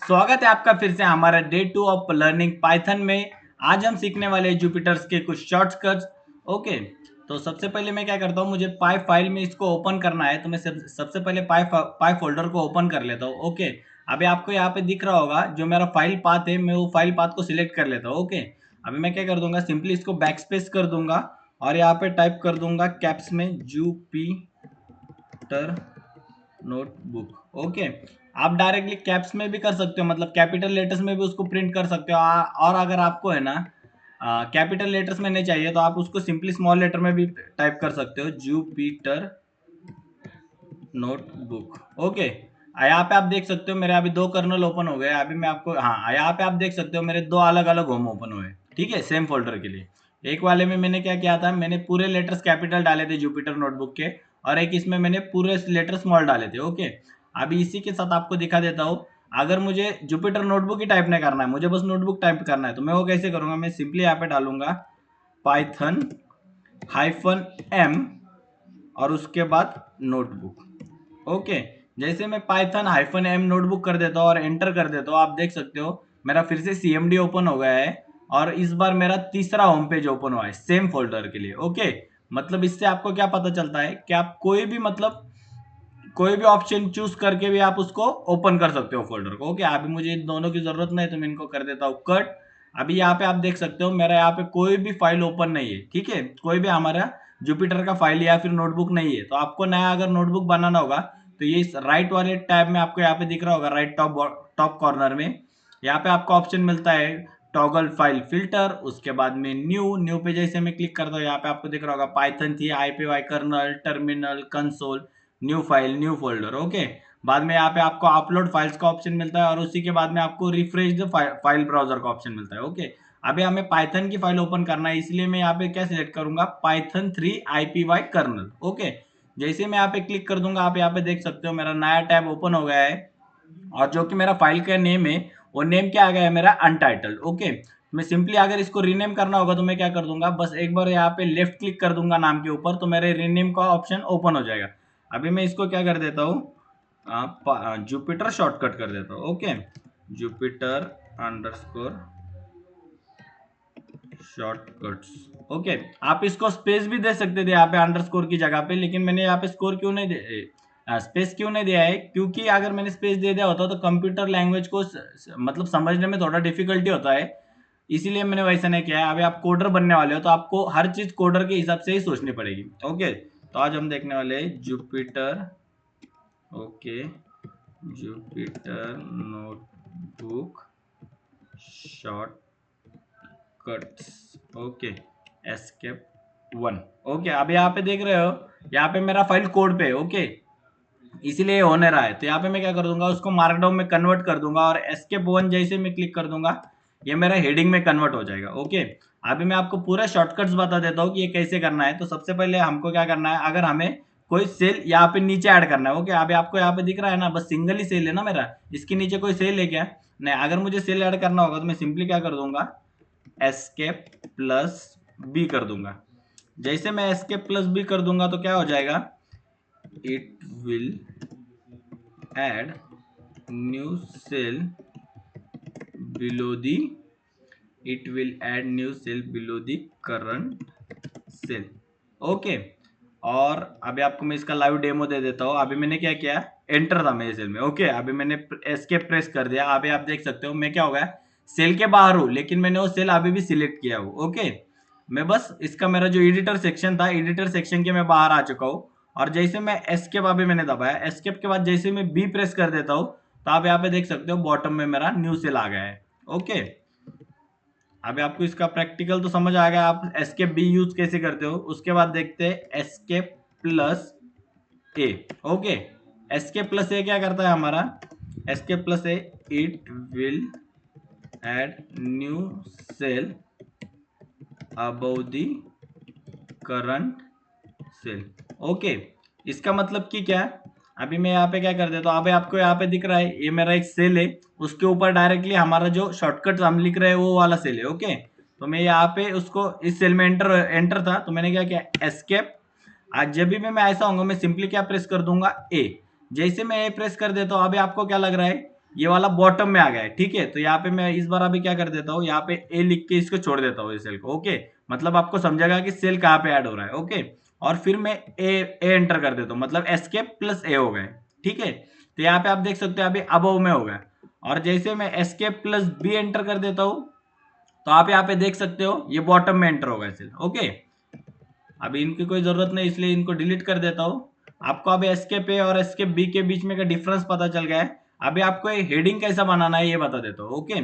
स्वागत है आपका फिर से हमारा डे 2 ऑफ लर्निंग पाइथन में। आज हम सीखने वाले हैं जुपिटर्स के कुछ शॉर्टकट्स। ओके, तो सबसे पहले मैं क्या करता हूँ, मुझे पाई फाइल में इसको ओपन करना है, तो मैं सबसे पहले पाई फोल्डर को ओपन कर लेता हूँ। ओके, अभी आपको यहाँ पे दिख रहा होगा जो मेरा फाइल पाथ है, मैं वो फाइल पाथ को सिलेक्ट कर लेता हूँ। ओके, अभी मैं क्या कर दूंगा, सिंपली इसको बैक स्पेस कर दूंगा और यहाँ पे टाइप कर दूंगा कैप्स में जुपिटर नोटबुक। ओके, आप डायरेक्टली कैप्स में भी कर सकते हो, मतलब कैपिटल लेटर्स में भी उसको प्रिंट कर सकते हो। और अगर आपको है ना कैपिटल लेटर्स में नहीं चाहिए तो आप उसको सिंपली स्मॉल लेटर में भी टाइप कर सकते हो, जुपिटर नोटबुक। ओके, यहाँ पे आप देख सकते हो मेरे अभी दो कर्नल ओपन हो गए। अभी मैं आपको, हाँ, यहाँ पे आप देख सकते हो मेरे दो अलग अलग होम ओपन हुए। ठीक है, सेम फोल्डर के लिए। एक वाले में मैंने क्या किया था, मैंने पूरे लेटर्स कैपिटल डाले थे जुपिटर नोटबुक के, और एक इसमें मैंने पूरे लेटर स्मॉल डाले थे। ओके, अभी इसी के साथ आपको दिखा देता हूँ। अगर मुझे जुपिटर नोटबुक ही टाइप नहीं करना है, मुझे बस नोटबुक टाइप करना है, तो मैं वो कैसे करूँगा, मैं सिंपली यहाँ पे डालूंगा पाइथन -m और उसके बाद नोटबुक। ओके, जैसे मैं पाइथन -m नोटबुक कर देता हूँ और एंटर कर देता हूँ, आप देख सकते हो मेरा फिर से CMD ओपन हो गया है और इस बार मेरा तीसरा होम पेज ओपन हुआ है सेम फोल्डर के लिए। ओके, मतलब इससे आपको क्या पता चलता है कि आप कोई भी, मतलब कोई भी ऑप्शन चूज करके भी आप उसको ओपन कर सकते हो फोल्डर को। ओके, अभी मुझे इन दोनों की जरूरत नहीं, तो मैं इनको कर देता हूँ कट। अभी यहाँ पे आप देख सकते हो मेरा यहाँ पे कोई भी फाइल ओपन नहीं है। ठीक है, कोई भी हमारा जुपिटर का फाइल या फिर नोटबुक नहीं है। तो आपको नया अगर नोटबुक बनाना होगा तो ये राइट वाले टैब में आपको यहाँ पे दिख रहा होगा, राइट टॉप टॉप कॉर्नर में यहाँ पे आपको ऑप्शन मिलता है टॉगल फाइल फिल्टर। उसके बाद में न्यू न्यू पे जैसे मैं क्लिक करता हूँ, यहाँ पे आपको दिख रहा होगा पाइथन थी, IPY kernel, terminal, console, new file, new folder. Okay, बाद में यहाँ पे आपको अपलोड फाइल्स का ऑप्शन मिलता है और उसी के बाद में आपको रिफ्रेश द फाइल ब्राउजर का ऑप्शन मिलता है। ओके, अभी हमें पाइथन की फाइल ओपन करना है, इसलिए मैं यहाँ पे क्या सिलेक्ट करूंगा, पाइथन 3 IPY कर्नल। ओके, जैसे मैं यहाँ पे क्लिक कर दूंगा, आप यहाँ पे देख सकते हो मेरा नया टैब ओपन हो गया है और जो कि मेरा फाइल का नेम है वो नेम क्या आ गया है मेरा, अनटाइटल्ड। ओके, मैं सिंपली अगर इसको रीनेम करना होगा तो मैं क्या कर दूंगा, बस एक बार यहाँ पे लेफ्ट क्लिक कर दूंगा नाम के ऊपर, तो मेरे रीनेम का ऑप्शन ओपन हो जाएगा। अभी मैं इसको क्या कर देता हूँ, जुपिटर शॉर्टकट कर देता हूँ। Okay, Jupiter underscore shortcuts. Okay, आप इसको स्पेस भी दे सकते थे यहाँ पे अंडरस्कोर की जगह पे, लेकिन मैंने यहाँ पे स्कोर क्यों नहीं दे स्पेस क्यों नहीं दिया है, क्योंकि अगर मैंने स्पेस दे दिया होता तो कंप्यूटर लैंग्वेज को मतलब समझने में थोड़ा डिफिकल्टी होता है, इसीलिए मैंने वैसा नहीं किया है। अभी आप कोडर बनने वाले हो तो आपको हर चीज कोडर के हिसाब से ही सोचनी पड़ेगी। ओके, तो आज हम देखने वाले हैं Jupiter. Okay, Jupyter notebook shortcuts. Okay, escape 1। Okay, अब यहाँ पे देख रहे हो, यहाँ पे मेरा फाइल कोड पे है। ओके, इसीलिए ये होने रहा है, तो यहाँ पे मैं क्या कर दूंगा, उसको मार्कडाउन में कन्वर्ट कर दूंगा और एस्केप 1 जैसे मैं क्लिक कर दूंगा ये मेरा हेडिंग में कन्वर्ट हो जाएगा। ओके, अभी मैं आपको पूरा शॉर्टकट्स बता देता हूँ कि ये कैसे करना है। तो सबसे पहले हमको क्या करना है, अगर हमें कोई सेल यहाँ पे नीचे ऐड करना है। ओके, अभी आपको यहाँ पे दिख रहा है ना, बस सिंगल ही सेल है ना मेरा, इसके नीचे कोई सेल है क्या, नहीं। अगर मुझे सेल ऐड करना होगा तो मैं सिंपली क्या कर दूंगा, एस्केप प्लस बी कर दूंगा। जैसे मैं एस्केप प्लस बी कर दूंगा तो क्या हो जाएगा, it will add new cell below the it will add new cell below the current cell। Okay, और अभी आपको मैं इसका लाइव डेमो दे देता हूँ। अभी मैंने क्या किया, एंटर था मेरे सेल में। ओके, अभी मैंने एस्केप प्रेस कर दिया। अभी आप देख सकते हो मैं क्या हो गया, सेल के बाहर हूँ, लेकिन मैंने वो सेल अभी भी सिलेक्ट किया हूँ। ओके, मैं बस इसका मेरा जो एडिटर सेक्शन था, एडिटर सेक्शन के मैं बाहर आ चुका हूँ। और जैसे मैं एस्केप अभी मैंने दबाया, एस्केप के बाद जैसे मैं बी प्रेस कर देता हूँ, तो आप यहाँ पे देख सकते हो बॉटम में मेरा न्यू सेल आ गया है। ओके, अभी आपको इसका प्रैक्टिकल तो समझ आ गया, आप एस्केप बी यूज कैसे करते हो। उसके बाद देखते हैं escape plus A. Okay, escape plus A क्या करता है हमारा, escape plus A, it will add new cell above the current cell. Okay, इसका मतलब कि क्या है, अभी मैं यहाँ पे क्या कर देता हूँ, अभी आपको यहाँ पे दिख रहा है ये मेरा एक सेल है, उसके ऊपर डायरेक्टली हमारा जो शॉर्टकट हम लिख रहे हैं वो वाला सेल है। ओके, तो मैं यहाँ पे उसको इस सेल में एंटर एंटर था, तो मैंने क्या किया, एस्केप। आज जब भी मैं ऐसा होऊंगा मैं सिंपली क्या प्रेस कर दूंगा, ए। जैसे मैं ए प्रेस कर देता हूँ, अभी आपको क्या लग रहा है, ये वाला बॉटम में आ गया है, ठीक है। तो यहाँ पे मैं इस बार अभी क्या कर देता हूँ, यहाँ पे ए लिख के इसको छोड़ देता हूँ, इस सेल को। ओके, मतलब आपको समझेगा कि सेल कहाँ पे ऐड हो रहा है। ओके, और फिर मैं ए एंटर कर देता हूँ, मतलब एस्केप प्लस ए हो गए, ठीक है। तो यहाँ पे आप देख सकते हो अभी अबव में हो गया। और जैसे मैं एस्केप प्लस बी एंटर कर देता हूँ, तो आप यहाँ पे देख सकते हो ये बॉटम में एंटर होगा सेल। ओके, अभी इनकी कोई जरूरत नहीं, इसलिए इनको डिलीट कर देता हूँ। आपको अभी एस्केप ए और एस्केप बी के बीच में का डिफरेंस पता चल गया है। अभी आपको ये हेडिंग कैसा बनाना है ये बता देता हूँ। ओके,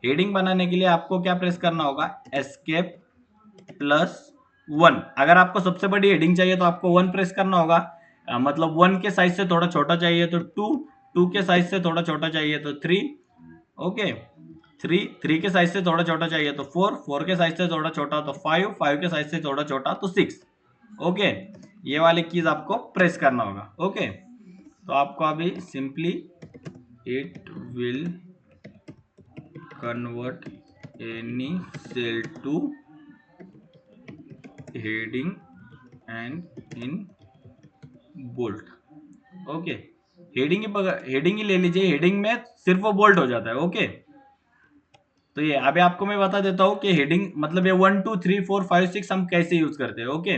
हेडिंग बनाने के लिए आपको क्या प्रेस करना होगा, एस्केप प्लस 1। अगर आपको सबसे बड़ी हेडिंग चाहिए तो आपको 1 प्रेस करना होगा। मतलब 1 के साइज से थोड़ा छोटा चाहिए तो 2, 2 के साइज से थोड़ा छोटा चाहिए तो 3। ओके, 3 के साइज से थोड़ा छोटा चाहिए तो 4 के साइज से थोड़ा छोटा तो 5 के साइज से थोड़ा छोटा तो 6। ओके, ये वाले कीज आपको प्रेस करना होगा। ओके, तो आपको अभी simply it will convert any cell to heading and in bold. Okay, heading ही ले लीजिए, हेडिंग में सिर्फ वो बोल्ट हो जाता है। ओके, तो ये अभी आपको मैं बता देता हूँ कि हेडिंग मतलब ये 1 2 3 4 5 6 हम कैसे यूज करते हैं। ओके,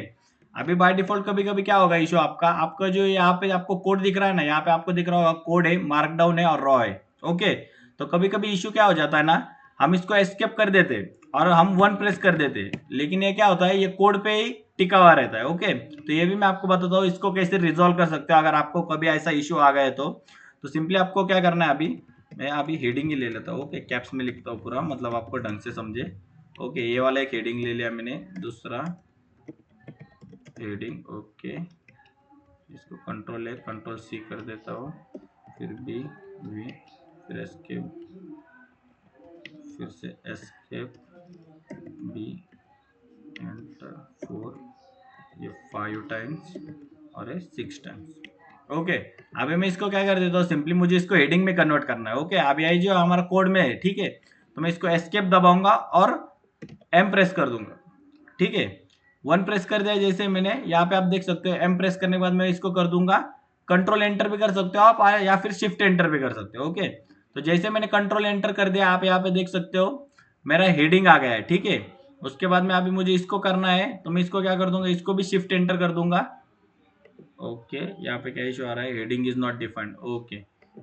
अभी बाय डिफॉल्ट कभी कभी क्या होगा इशू, आपका जो यहाँ पे आपको कोड दिख रहा है ना, यहाँ पे आपको दिख रहा होगा कोड है, मार्कडाउन है और रॉ है। ओके, तो कभी कभी इशू क्या हो जाता है ना, हम इसको एस्केप कर देते और हम 1 प्रेस कर देते, लेकिन ये क्या होता है, ये कोड पे ही टिका हुआ रहता है। ओके, तो ये भी मैं आपको बताता हूँ इसको कैसे रिजोल्व कर सकते हो अगर आपको कभी ऐसा इशू आ गया तो सिंपली आपको क्या करना है, अभी मैं अभी हेडिंग ही ले लेता हूँ। ओके, कैप्स में लिखता हूँ पूरा, मतलब आपको ढंग से समझे। ओके, ये वाला एक हेडिंग ले लिया मैंने, दूसरा हेडिंग। ओके, इसको कंट्रोल सी कर देता हूँ, फिर बी वी, फिर एस्केप, फिर से एस्केप बी, एंटर 4, ये 5 टाइम्स और ये 6 टाइम्स। ओके, अभी मैं इसको क्या कर देता हूँ, सिंपली मुझे इसको हेडिंग में कन्वर्ट करना है। ओके, अभी आई जो हमारा कोड में है, ठीक है। तो मैं इसको एस्केप दबाऊंगा और एम प्रेस कर दूंगा, ठीक है। 1 प्रेस कर दिया, जैसे मैंने यहाँ पे आप देख सकते हो, एम प्रेस करने के बाद मैं इसको कर दूंगा कंट्रोल एंटर भी कर सकते हो आप, या फिर शिफ्ट एंटर भी कर सकते हो। ओके, तो जैसे मैंने कंट्रोल एंटर कर दिया, आप यहाँ पे देख सकते हो मेरा हेडिंग आ गया है, ठीक है। उसके बाद में अभी मुझे इसको करना है, तो मैं इसको क्या कर दूंगा, इसको भी शिफ्ट एंटर कर दूंगा। ओके, यहाँ पे क्या इशू आ रहा है, heading is not defined. Okay,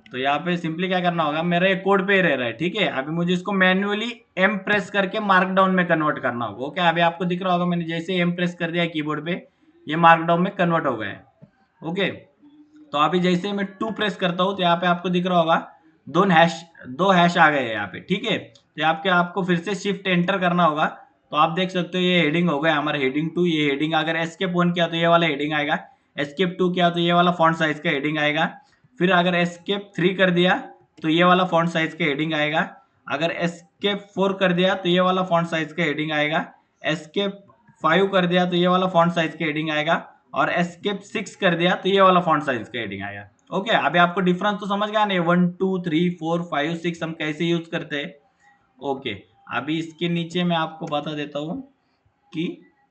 तो यहाँ पे सिंपली क्या करना होगा, मेरा एक कोड पे ही रह रहा है, ठीक है। अभी मुझे इसको मैन्युअली एम प्रेस करके मार्कडाउन में कन्वर्ट करना होगा। ओके, अभी आपको दिख रहा होगा मैंने जैसे एम प्रेस कर दिया कीबोर्ड पे, ये मार्कडाउन में कन्वर्ट हो गया है। ओके, तो अभी जैसे मैं 2 प्रेस करता हूँ तो यहाँ पे आपको दिख रहा होगा दो हैश आ गए हैं यहाँ पे, ठीक है। तो आपको फिर से शिफ्ट एंटर करना होगा। तो आप देख सकते हो ये हेडिंग हो गया हमारा हेडिंग 2। ये हेडिंग अगर एस्केप 1 किया तो ये वाला हेडिंग आएगा, एस्केप 2 किया तो ये वाला फॉन्ट साइज का हेडिंग आएगा, फिर अगर एस्केप 3 कर दिया तो ये वाला फॉन्ट साइज का हेडिंग आएगा, अगर एस्केप 4 कर दिया तो ये वाला फॉन्ट साइज का हेडिंग आएगा, एस्केप 5 कर दिया तो ये वाला फॉन्ट साइज का हेडिंग आएगा, और एस्केप 6 कर दिया तो ये वाला फॉन्ट साइज का हेडिंग आएगा। ओके, अभी आपको डिफरेंस तो समझ गया नहीं, 1 2 3 4 5 6 हम कैसे यूज करते हैं। ओके, अभी इसके नीचे मैं आपको बता देता हूँ कि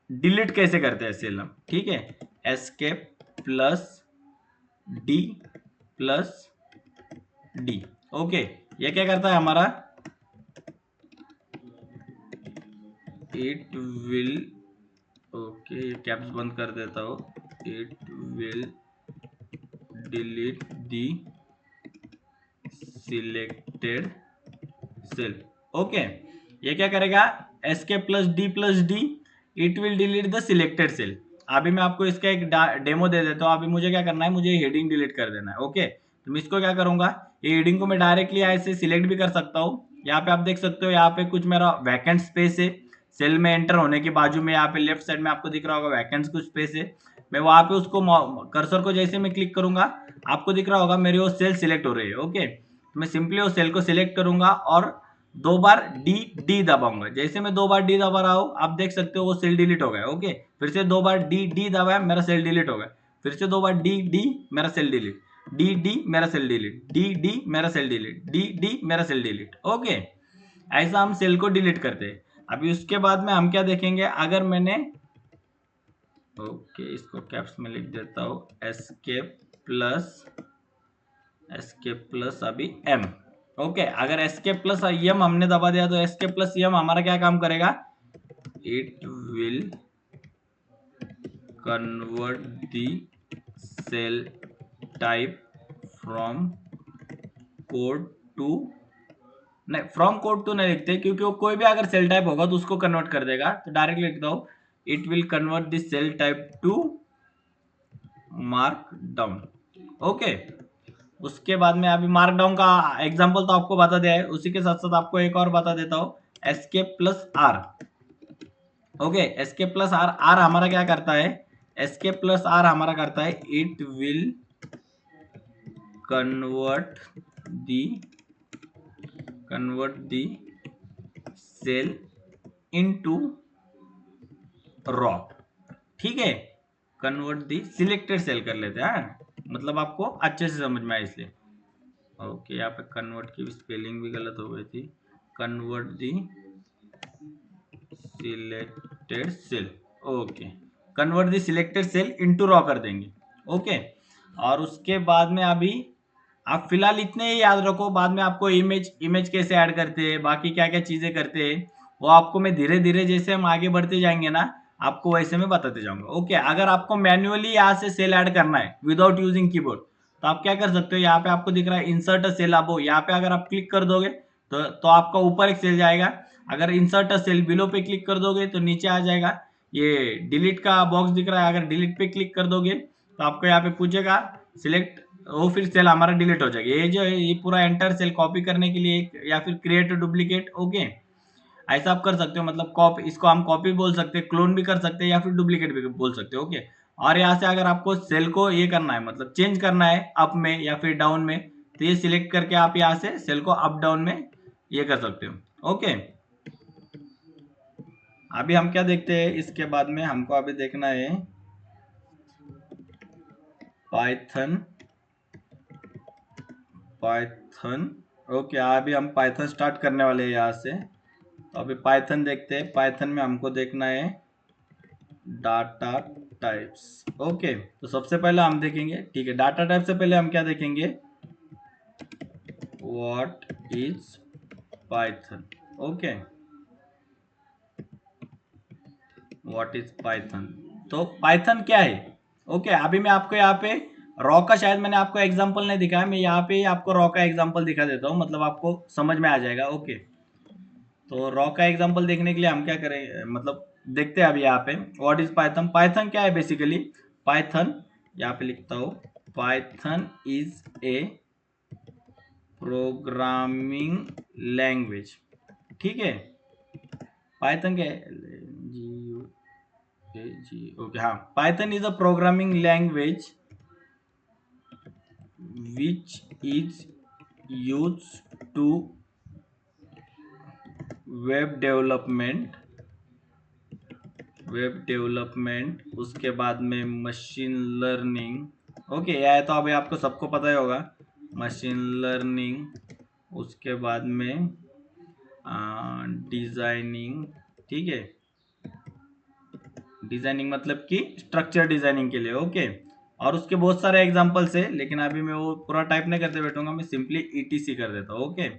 डिलीट कैसे करते हैं सेल हम, ठीक है। Escape plus D plus D. Okay, ये क्या करता है हमारा, इट विल, ओके कैप्स बंद कर देता हूँ, it will delete the selected cell. Okay, ये क्या करेगा, escape plus D, it will delete the selected cell. अभी मैं आपको इसका एक डेमो दे देता हूँ। अभी मुझे क्या करना है, मुझे हेडिंग डिलीट कर देना है। ओके, तो मैं इसको क्या करूंगा, ये हेडिंग को मैं डायरेक्टली ऐसे सिलेक्ट भी कर सकता हूँ। यहाँ पे आप देख सकते हो, यहाँ पे कुछ मेरा वैकेंट स्पेस है, सेल में एंटर होने के बाजू में यहाँ पे लेफ्ट साइड में आपको दिख रहा होगा वैकेंट कुछ स्पेस है। मैं वहां पे उसको कर्सर को जैसे मैं क्लिक करूंगा, आपको दिख रहा होगा मेरी वो सेल सिलेक्ट हो रही है। ओके, तो मैं सिंपली वो सेल को सिलेक्ट करूंगा और 2 बार डी दबाऊंगा। जैसे मैं 2 बार डी दबा रहा हूं, आप देख सकते हो वो सेल डिलीट हो गया। ओके, फिर से 2 बार डी दबाया, मेरा सेल डिलीट हो गया, फिर से 2 बार डी मेरा सेल डिलीट, डी मेरा सेल डिलीट, डी मेरा सेल डिलीट, डी मेरा सेल डिलीट। ओके, ऐसा हम सेल को डिलीट करते हैं। अभी उसके बाद में हम क्या देखेंगे, अगर मैंने, ओके इसको कैप्स में लिख देता हूं, एस्केप प्लस एस्केप प्लस अभी एम। ओके, अगर एस्केप प्लस एम हमने दबा दिया तो एस्केप प्लस एम हमारा क्या काम करेगा, it will convert the cell type from code to, नहीं फ्रॉम कोड टू नहीं लिखते क्योंकि वो कोई भी अगर सेल टाइप होगा तो उसको कन्वर्ट कर देगा, तो डायरेक्ट लिख दो it will convert this cell type to markdown. Okay, उसके बाद में अभी मार्क डाउन का एग्जांपल तो आपको बता दिया है, उसी के साथ साथ आपको एक और बता देता हूँ, escape plus R. Okay, escape plus R, R हमारा क्या करता है, एस्केप प्लस आर हमारा करता है it will convert the cell into raw. ठीक है, कन्वर्ट दी सिलेक्टेड सेल कर लेते हैं, मतलब आपको अच्छे से समझ में आए इसलिए। ओके, यहाँ पे कन्वर्ट की स्पेलिंग भी गलत हो गई थी, convert the selected cell. Okay, convert the selected cell into raw कर देंगे। ओके, और उसके बाद में अभी आप फिलहाल इतने ही याद रखो, बाद में आपको इमेज कैसे ऐड करते हैं, बाकी क्या क्या चीजें करते हैं, वो आपको मैं धीरे धीरे जैसे हम आगे बढ़ते जाएंगे ना, आपको वैसे मैं बताते जाऊंगा। ओके, अगर आपको मैन्युअली यहाँ से सेल ऐड करना है विदाउट यूजिंग कीबोर्ड, तो आप क्या कर सकते हो, यहाँ पे आपको दिख रहा है इंसर्ट अ सेल अबो, यहाँ पे अगर आप क्लिक कर दोगे तो आपका ऊपर एक सेल जाएगा। अगर इंसर्ट अ सेल बिलो पे क्लिक कर दोगे तो नीचे आ जाएगा, ये डिलीट का बॉक्स दिख रहा है, अगर डिलीट पे क्लिक कर दोगे तो आपको यहाँ पे पूछेगा सिलेक्ट, वो फिर सेल हमारा डिलीट हो जाएगा। ये जो है ये पूरा एंटर सेल कॉपी करने के लिए या फिर क्रिएट डुप्लीकेट। ओके, ऐसा आप कर सकते हो, मतलब कॉपी, इसको हम कॉपी बोल सकते हैं, क्लोन भी कर सकते हैं या फिर डुप्लीकेट भी बोल सकते हो। ओके, और यहाँ से अगर आपको सेल को ये करना है, मतलब चेंज करना है अप में या फिर डाउन में, तो ये सिलेक्ट करके आप यहाँ से सेल को अप डाउन में ये कर सकते हो। ओके, अभी हम क्या देखते हैं, इसके बाद में हमको अभी देखना है पाइथन। ओके, अभी हम पाइथन स्टार्ट करने वाले हैं यहाँ से, तो अभी पाइथन देखते हैं। पाइथन में हमको देखना है डाटा टाइप्स। ओके, तो सबसे पहले हम देखेंगे, ठीक है, डाटा टाइप से पहले हम क्या देखेंगे, what is Python. Okay, what is Python, तो पाइथन क्या है। ओके, अभी मैं आपको यहाँ पे रॉ का, शायद मैंने आपको एग्जांपल नहीं दिखाया, मैं यहाँ पे आपको रॉ का एग्जांपल दिखा देता हूँ, मतलब आपको समझ में आ जाएगा। ओके, तो रॉ का एग्जांपल देखने के लिए हम क्या करें, मतलब देखते हैं अभी यहाँ पे व्हाट इज पाइथन। पाइथन क्या है बेसिकली, पाइथन यहाँ पे लिखता हूँ, Python is a programming language. ठीक है, पाइथन क्या है, ओके, हाँ, Python is a programming language which is use to web development, उसके बाद में मशीन लर्निंग। ओके, यह तो अभी आपको सबको पता ही होगा, मशीन लर्निंग, उसके बाद में डिजाइनिंग। ठीक है, डिजाइनिंग मतलब कि स्ट्रक्चर डिजाइनिंग के लिए। ओके, और उसके बहुत सारे एग्जांपल्स है, लेकिन अभी मैं वो पूरा टाइप नहीं करते बैठूंगा, मैं सिंपली ईटीसी कर देता हूँ। ओके,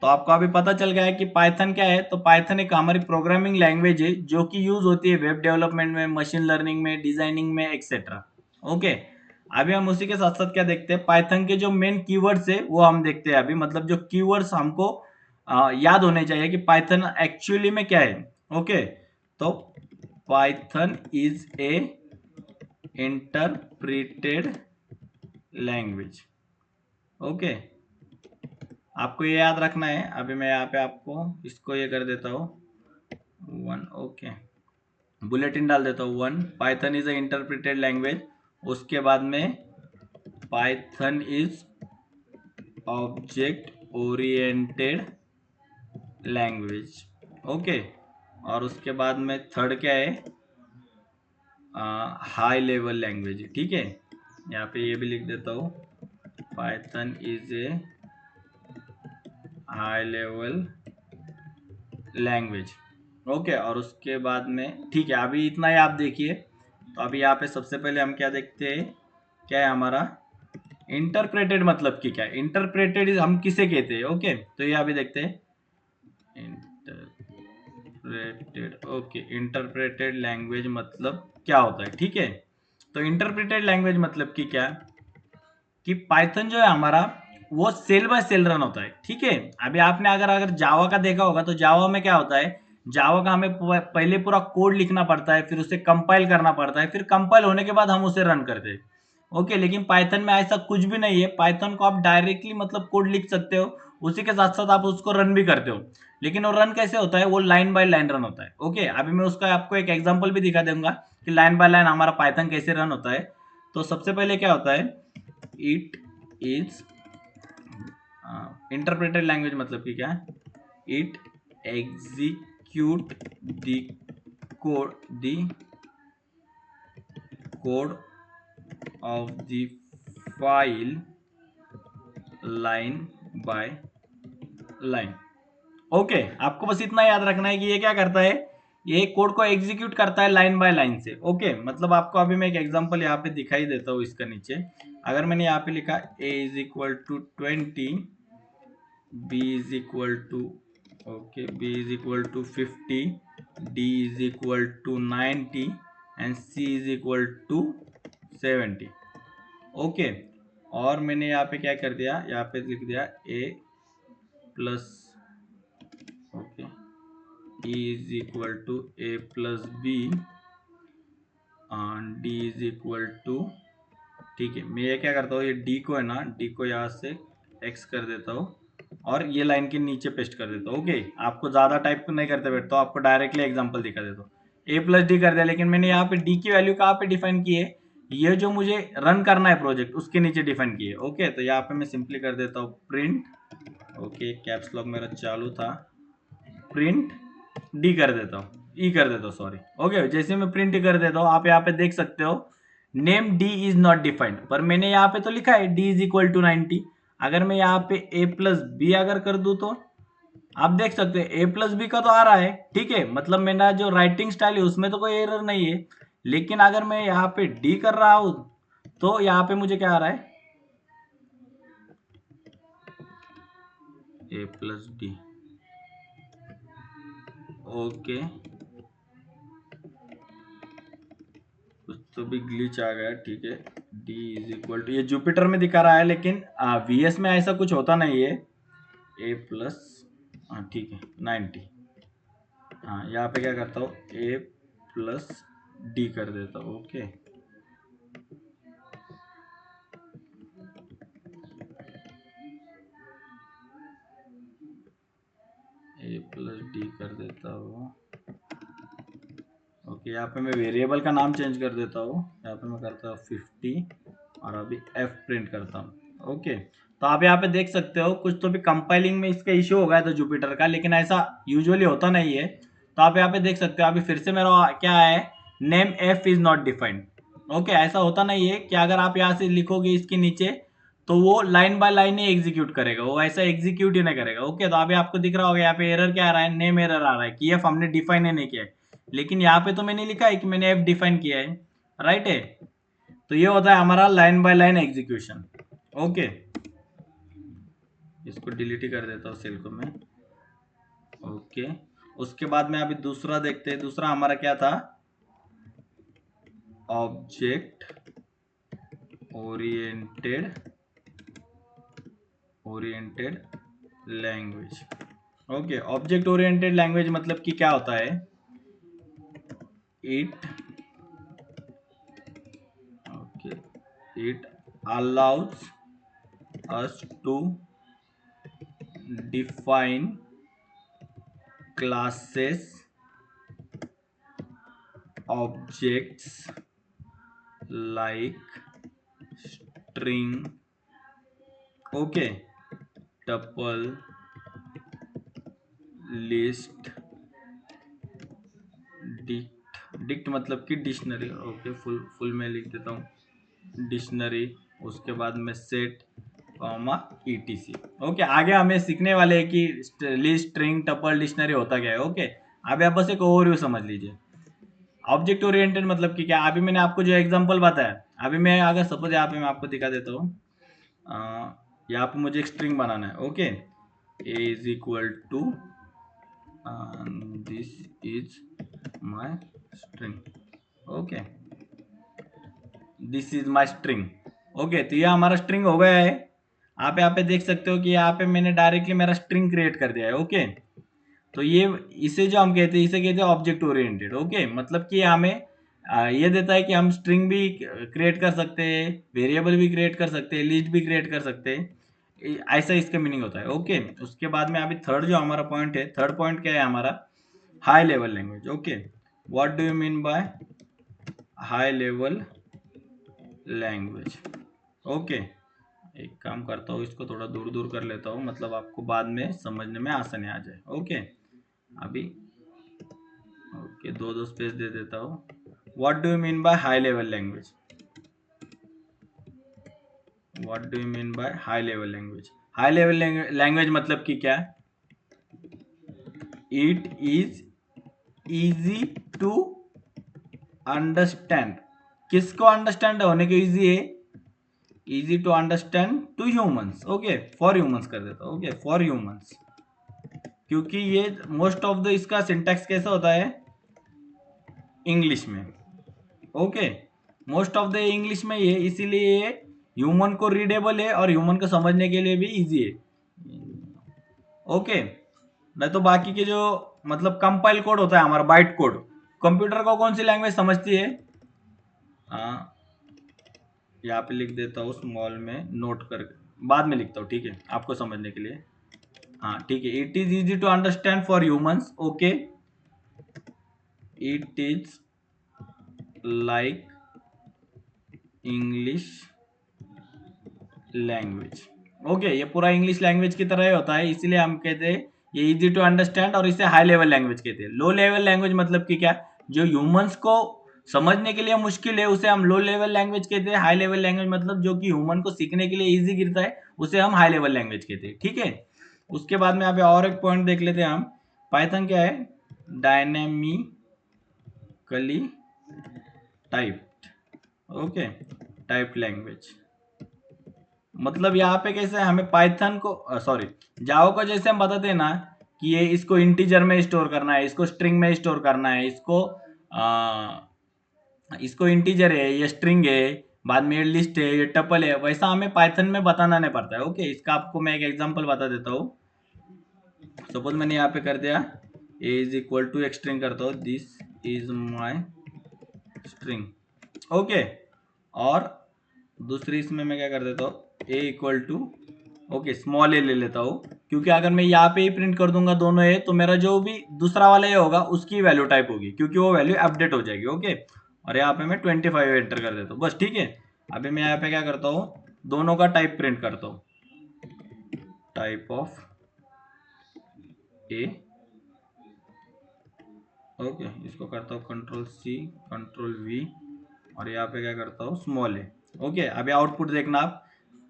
तो आपको अभी पता चल गया है कि पाइथन क्या है। तो पाइथन एक हमारी प्रोग्रामिंग लैंग्वेज है जो कि यूज होती है वेब डेवलपमेंट में, मशीन लर्निंग में, डिजाइनिंग में, एक्सेट्रा। ओके, अभी हम उसी के साथ साथ क्या देखते हैं, पाइथन के जो मेन कीवर्ड्स है वो हम देखते हैं अभी, मतलब जो कीवर्ड्स हमको याद होने चाहिए कि पाइथन एक्चुअली में क्या है। ओके, तो Python is A interpreted language. Okay, आपको ये याद रखना है। अभी मैं यहाँ पे आपको इसको ये कर देता हूँ 1। ओके, बुलेटिन डाल देता हूँ 1, Python is a interpreted language. उसके बाद में Python is object oriented language. Okay, और उसके बाद में थर्ड क्या है, हाई लेवल लैंग्वेज। ठीक है, यहाँ पे ये भी लिख देता हूँ, Python is A high level language. Okay, और उसके बाद में ठीक है, अभी इतना ही आप देखिए। तो अभी यहाँ पे सबसे पहले हम क्या देखते हैं, क्या है हमारा इंटरप्रेटेड मतलब कि क्या, इंटरप्रेटेड हम किसे कहते हैं, ओके तो ये अभी देखते हैं। इंटरप्रेटेड, ओके इंटरप्रेटेड लैंग्वेज मतलब क्या होता है, ठीक है। तो इंटरप्रेटेड लैंग्वेज मतलब कि क्या, कि पाइथन जो है हमारा वो सेल बाय सेल रन होता है, ठीक है। अभी आपने अगर अगर जावा का देखा होगा तो जावा में क्या होता है, जावा का हमें पहले पूरा कोड लिखना पड़ता है, फिर उसे कंपाइल करना पड़ता है, फिर कंपाइल होने के बाद हम उसे रन करते हैं, ओके। लेकिन पाइथन में ऐसा कुछ भी नहीं है, पाइथन को आप डायरेक्टली मतलब कोड लिख सकते हो, उसी के साथ साथ आप उसको रन भी करते हो। लेकिन वो रन कैसे होता है, वो लाइन बाय लाइन रन होता है, ओके। अभी मैं उसका आपको एक एग्जांपल भी दिखा दूंगा कि लाइन बाय लाइन हमारा पाइथन कैसे रन होता है। तो सबसे पहले क्या होता है, इट इज इंटरप्रेटेड लैंग्वेज मतलब कि क्या, it execute the code of the file line by line, okay. आपको बस इतना याद रखना है कि ये क्या करता है, ये कोड को एग्जीक्यूट करता है लाइन बाय लाइन से, ओके। मतलब आपको अभी मैं एक एग्जांपल यहाँ पे दिखाई देता हूँ इसका नीचे। अगर मैंने यहाँ पे लिखा a is equal to 20, b is equal to, okay b is equal to 50, d is equal to 90 and c is equal to 70, okay. और मैंने यहाँ पे क्या कर दिया, यहाँ पे लिख दिया a plus, okay e is equal to a plus B D is equal to, ठीक है। मैं ये क्या करता हूँ, ये डी को है ना, डी को यहाँ से एक्स कर देता हूँ और ये लाइन के नीचे पेस्ट कर देता हूँ, ओके। आपको ज़्यादा टाइप नहीं करते बैठता हूँ, आपको डायरेक्टली एग्जांपल दिखा देता हूँ। ए प्लस डी कर दिया, लेकिन मैंने यहाँ पे डी की वैल्यू कहाँ पे डिफाइन की है, ये जो मुझे रन करना है प्रोजेक्ट उसके नीचे डिफाइन की है, ओके। तो यहाँ पे मैं सिंपली कर देता हूँ प्रिंट, ओके कैप्स लॉक मेरा चालू था, प्रिंट डी कर देता हूँ, ई कर देता हूँ सॉरी, ओके। जैसे मैं प्रिंट कर देता हूँ, आप यहाँ पे देख सकते हो name D is not defined, पर मैंने यहाँ पे तो लिखा है डी इज इक्वल टू 90। अगर मैं यहाँ पे ए प्लस बी अगर कर दूं तो आप देख सकते हैं ए प्लस बी का तो आ रहा है, ठीक है। मतलब मेरा जो राइटिंग स्टाइल है उसमें तो कोई एरर नहीं है। लेकिन अगर मैं यहाँ पे डी कर रहा हूं तो यहाँ पे मुझे क्या आ रहा है, ए प्लस डी, ओके। कुछ तो भी ग्लिच आ गया, ठीक है। डी इज इक्वल टू, ये जुपिटर में दिखा रहा है लेकिन वीएस में ऐसा कुछ होता नहीं है। ए प्लस, हाँ ठीक है 90, हाँ यहाँ पे क्या करता हूँ ए प्लस डी कर देता हूँ, ओके। ए प्लस डी कर देता हूँ, ओके। यहाँ पे मैं वेरिएबल का नाम चेंज कर देता हूँ, यहाँ पे मैं करता हूँ 50 और अभी एफ प्रिंट करता हूँ, ओके। तो आप यहाँ पे देख सकते हो कुछ तो भी कंपाइलिंग में इसका इश्यू हो गया था जुपिटर का, लेकिन ऐसा यूजुअली होता नहीं है। तो आप यहाँ पे देख सकते हो अभी फिर से मेरा क्या है, name F is not defined, okay. ऐसा होता नहीं है कि अगर आप यहाँ से लिखोगे इसके नीचे तो वो line by line he execute करेगा, वो ऐसा एग्जीक्यूट ही नहीं करेगा, ओके। तो अभी आपको दिख रहा होगा यहाँ पे एरर क्या आ रहा है, नेम एरर आ रहा है कि एफ हमने डिफाइन ही नहीं किया है। लेकिन यहाँ पे तो मैंने लिखा है कि मैंने एफ डिफाइन किया है, राइट है। तो ये होता है हमारा line by line execution, okay. इसको डिलीट ही कर देता हूँ सेल को मैं, ओके। उसके बाद में अभी दूसरा देखते हैं, दूसरा हमारा क्या था, object oriented language, okay. Object oriented language मतलब कि क्या होता है, it, okay, it allows us to define classes, objects like string, okay, tuple, list, dict मतलब कि डिक्शनरी, ओके। फुल में लिख देता हूँ डिक्शनरी, उसके बाद में सेट कॉमा ईटीसी, ओके। आगे हमें सीखने वाले हैं कि लिस्ट, स्ट्रिंग, टपल, डिक्शनरी होता क्या है, ओके। अभी आप बस एक ओवरव्यू समझ लीजिए। ऑब्जेक्ट ओरिएंटेड मतलब कि क्या, अभी मैंने आपको जो एग्जांपल बताया, अभी मैं अगर सपोज यहाँ पे मैं आपको दिखा देता हूँ, यहाँ पे मुझे एक स्ट्रिंग बनाना है। Okay, a is equal to this is my string. Okay, this is my string. Okay, तो ये हमारा स्ट्रिंग हो गया है। आप यहाँ पे देख सकते हो कि यहाँ पे मैंने डायरेक्टली मेरा स्ट्रिंग क्रिएट कर दिया है। ओके, तो ये इसे जो हम कहते हैं, इसे कहते हैं ऑब्जेक्ट ओरिएंटेड। ओके, मतलब कि हमें ये देता है कि हम स्ट्रिंग भी क्रिएट कर सकते हैं, वेरिएबल भी क्रिएट कर सकते हैं, लिस्ट भी क्रिएट कर सकते हैं। ऐसा इसका मीनिंग होता है। ओके, उसके बाद में अभी थर्ड जो हमारा पॉइंट है, थर्ड पॉइंट क्या है हमारा? High level language. Okay, what do you mean by high level language? Okay, एक काम करता हूँ, इसको थोड़ा दूर दूर कर लेता हूँ, मतलब आपको बाद में समझने में आसानी आ जाए। ओके, अभी ओके, दो दो स्पेस दे देता हूँ। What do you mean by high level language? What do you mean by high level language? High level language मतलब कि क्या? It is easy to understand. किसको अंडरस्टैंड होने के इजी है? Easy to understand to humans. Okay, for humans कर देता हूँ। ओके, फॉर ह्यूमंस, क्योंकि ये मोस्ट ऑफ द इसका सिंटैक्स कैसा होता है? इंग्लिश में। Okay, most of the English में ये, इसीलिए ये ह्यूमन को रीडेबल है और ह्यूमन को समझने के लिए भी इजी है। ओके, नहीं तो बाकी के जो मतलब कंपाइल कोड होता है हमारा, बाइट कोड, कंप्यूटर को कौन सी लैंग्वेज समझती है? हाँ, यहाँ पे लिख देता हूँ स्मॉल में, नोट कर, बाद में लिखता हूँ, ठीक है, आपको समझने के लिए। हाँ ठीक है, it is easy to understand for humans. Okay, it is like English language. Okay, ये पूरा इंग्लिश लैंग्वेज की तरह ही होता है, इसीलिए हम कहते हैं ये इजी टू अंडरस्टैंड, और इसे हाई लेवल लैंग्वेज कहते हैं। लो लेवल लैंग्वेज मतलब कि क्या? जो ह्यूमंस को समझने के लिए मुश्किल है, उसे हम लो लेवल लैंग्वेज कहते हैं। हाई लेवल लैंग्वेज मतलब जो कि ह्यूमन को सीखने के लिए इजी गिरता है, उसे हम हाई लेवल लैंग्वेज कहते हैं। ठीक है, उसके बाद में यहाँ पे और एक पॉइंट देख लेते हैं हम। पाइथन क्या है? Dynamically typed. Okay, type language, मतलब यहाँ पे कैसे हमें पाइथन को, सॉरी, जावा को जैसे हम बताते हैं ना कि ये इसको इंटीजर में स्टोर करना है, इसको स्ट्रिंग में स्टोर करना है, इसको इंटीजर है, ये स्ट्रिंग है, बाद में ये लिस्ट है, ये टपल है, वैसा हमें पाइथन में बताना नहीं पड़ता है। ओके, इसका आपको मैं एक एग्जांपल बता देता हूँ। सपोज मैंने यहाँ पे कर दिया ए इज इक्वल टू एक स्ट्रिंग करता हूँ, this is my string. Okay, और दूसरी इसमें मैं क्या कर देता हूँ, ए इक्वल टू, ओके, स्मॉल ए ले लेता हूँ, क्योंकि अगर मैं यहाँ पे ही प्रिंट कर दूंगा दोनों ए, तो मेरा जो भी दूसरा वाला ए होगा उसकी वैल्यू टाइप होगी, क्योंकि वो वैल्यू अपडेट हो जाएगी। ओके, और यहाँ पे मैं 25 एंटर कर देता हूँ, बस। ठीक है, अभी मैं यहाँ पे क्या करता हूँ, दोनों का टाइप प्रिंट करता हूँ, टाइप ऑफ ए। ओके, इसको करता हूँ कंट्रोल सी, कंट्रोल वी, और यहाँ पे क्या करता हूँ, स्मॉल ए। ओके, अभी आउटपुट देखना आप।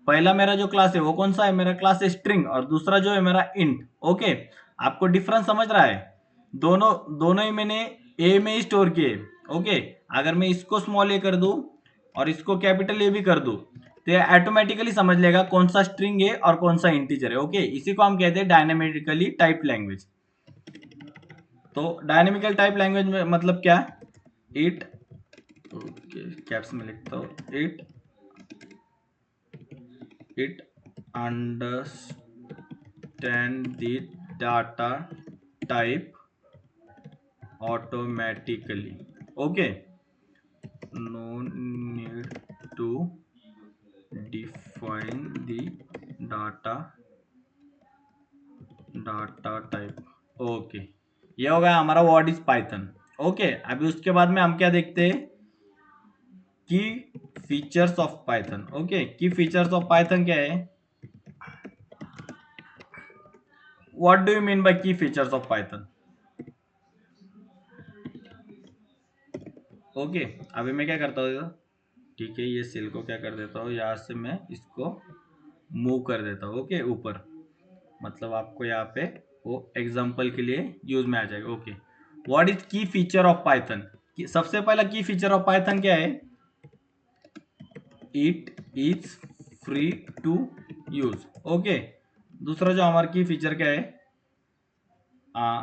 पहला मेरा जो क्लास है वो कौन सा है? मेरा क्लास है स्ट्रिंग, और दूसरा जो है मेरा इंट। ओके, आपको डिफरेंस समझ रहा है? दोनों दोनों ही मैंने ए में ही स्टोर किए। ओके, अगर मैं इसको स्मॉल ए कर दूं और इसको कैपिटल ए भी कर दूं, तो ये ऑटोमेटिकली समझ लेगा कौन सा स्ट्रिंग है और कौन सा इंटीजर है। ओके, इसी को हम कहते हैं डायनेमिकली टाइप लैंग्वेज। तो डायनेमिकल टाइप लैंग्वेज में मतलब क्या? इट, ओके, कैप्स में लिखता हूँ, it understand the data type automatically. Okay, no need to define the data type. Okay, ये हो गया हमारा व्हाट इज पाइथन। ओके, अभी उसके बाद में हम क्या देखते हैं, की फीचर्स ऑफ पाइथन। ओके, की फीचर्स ऑफ पाइथन क्या है? What do you mean bye की फीचर्स ऑफ पाइथन? ओके, अभी मैं क्या करता हूँ, ठीक है, ये सेल को क्या कर देता हूँ, यहाँ से मैं इसको मूव कर देता हूँ, ओके, ऊपर, मतलब आपको यहाँ पे वो एग्जाम्पल के लिए यूज में आ जाएगा। Okay, what is key feature of Python? सबसे पहला की फीचर ऑफ पाइथन क्या है? It is free to use. Okay, दूसरा जो हमारा की फीचर क्या है,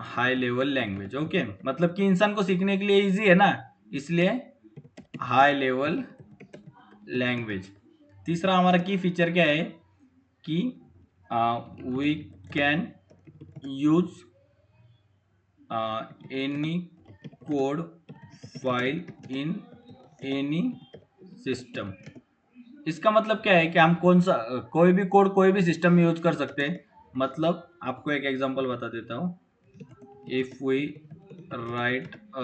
हाई लेवल लैंग्वेज। ओके, मतलब कि इंसान को सीखने के लिए इजी है ना, इसलिए हाई लेवल लैंग्वेज। तीसरा हमारा की फीचर क्या है कि we can use any code file in any system. इसका मतलब क्या है कि हम कोई भी कोड कोई भी सिस्टम में यूज कर सकते हैं। मतलब आपको एक एग्जांपल बता देता हूँ। If we write a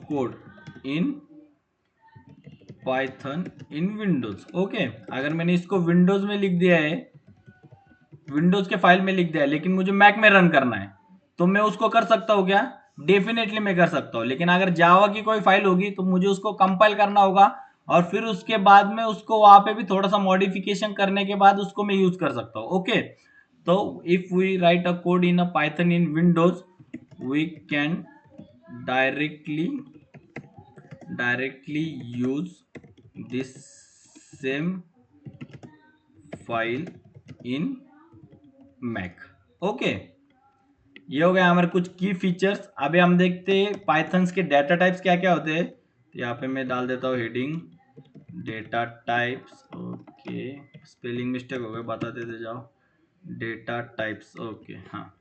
code in Python in Windows. Okay, अगर मैंने इसको विंडोज में लिख दिया है, विंडोज के फाइल में लिख दिया है, लेकिन मुझे मैक में रन करना है, तो मैं उसको कर सकता हूँ क्या? डेफिनेटली मैं कर सकता हूँ। लेकिन अगर जावा की कोई फाइल होगी तो मुझे उसको कंपाइल करना होगा, और फिर उसके बाद में उसको वहां पे भी थोड़ा सा मॉडिफिकेशन करने के बाद उसको मैं यूज कर सकता हूँ। ओके, तो if we write a code in a Python in Windows, we can directly use this same file in Mac. Okay, ये हो गया हमारे कुछ की फीचर्स। अभी हम देखते हैं पाइथन्स के डेटा टाइप्स क्या क्या होते हैं। तो यहाँ पे मैं डाल देता हूँ heading data types. Okay, spelling mistake हो गए, बता देते जाओ। Data types. ओके, हाँ,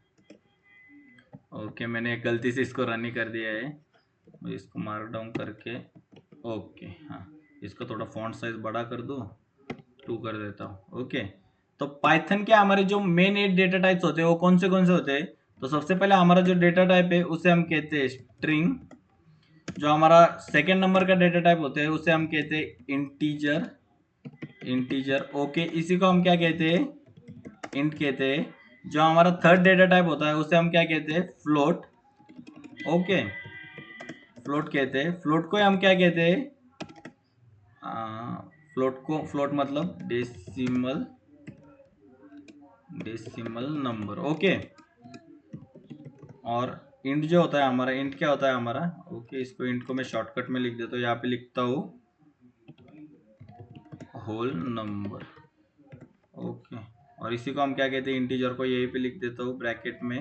ओके, मैंने गलती से इसको रन ही कर दिया है, इसको मार्क डाउन करके। ओके, हाँ, इसको थोड़ा फॉन्ट साइज बड़ा कर दो, 2 कर देता हूँ। ओके, तो पाइथन के हमारे जो मेन 8 डेटा टाइप्स होते हैं वो कौन से होते हैं? तो सबसे पहले हमारा जो डेटा टाइप है उसे हम कहते हैं स्ट्रिंग। जो हमारा सेकेंड नंबर का डेटा टाइप होता है उसे हम कहते हैं इंटीजर। ओके, इसी को हम क्या कहते हैं? इंट कहते हैं। जो हमारा थर्ड डेटा टाइप होता है उसे हम क्या कहते हैं? फ्लोट। ओके, फ्लोट कहते हैं। फ्लोट को हम क्या कहते हैं? फ्लोट मतलब डेसिमल नंबर। ओके, और इंट जो होता है हमारा, इंट क्या होता है हमारा? ओके, इसको इंट को मैं शॉर्टकट में लिख देता हूँ, यहाँ पे लिखता हूँ होल नंबर। ओके, और इसी को हम क्या कहते हैं? इंटीजर को यहीं पे लिख देता हूँ ब्रैकेट में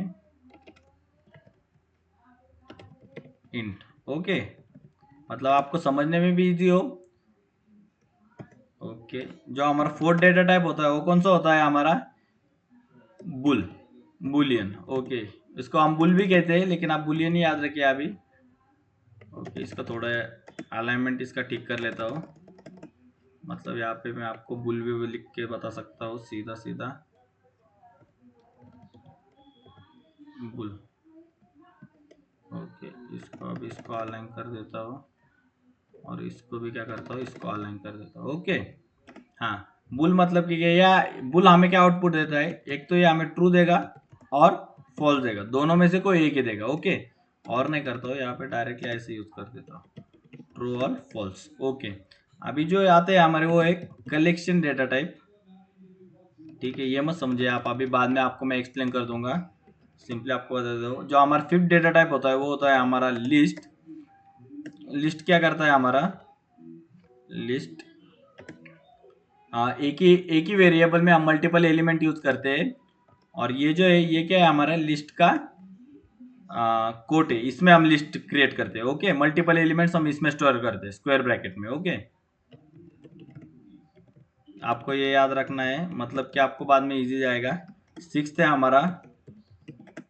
इंट। ओके, मतलब आपको समझने में भी इजी हो। ओके, जो हमारा फोर्थ डेटा टाइप होता है वो कौन सा होता है हमारा? बुलियन। ओके, इसको हम बुल भी कहते हैं, लेकिन आप बुलियन ही याद रखिए अभी। ओके, इसका थोड़ा अलाइनमेंट इसका ठीक कर लेता हूँ। मतलब यहाँ पे मैं आपको बुल भी लिख के बता सकता हूँ, सीधा सीधा बुल। ओके, इसको अलाइन कर देता हूँ, और इसको भी क्या करता हूँ? इसको अलाइन कर देता हूँ। ओके, हाँ, बुल मतलब कि या बुल हमें क्या आउटपुट देता है? एक तो ये हमें ट्रू देगा और फॉल्स देगा, दोनों में से कोई एक ही देगा। ओके, और नहीं करता हूँ, यहाँ पे डायरेक्टली ऐसे यूज कर देता हूँ, ट्रू और फॉल्स। ओके, अभी जो आते हैं हमारे वो एक कलेक्शन डेटा टाइप। ठीक है, ये मत समझे आप, अभी बाद में आपको मैं एक्सप्लेन कर दूंगा, सिंपली आपको बता दो। जो हमारा फिफ्थ डेटा टाइप होता है वो होता है हमारा लिस्ट। लिस्ट क्या करता है हमारा? लिस्ट एक ही वेरिएबल में हम मल्टीपल एलिमेंट यूज करते हैं, और ये जो है ये क्या है हमारा? लिस्ट का कोट है, इसमें हम लिस्ट क्रिएट करते हैं। ओके, मल्टीपल एलिमेंट्स हम इसमें स्टोर करते हैं स्क्वायर ब्रैकेट में। ओके, आपको ये याद रखना है, मतलब कि आपको बाद में इजी जाएगा। सिक्स्थ है हमारा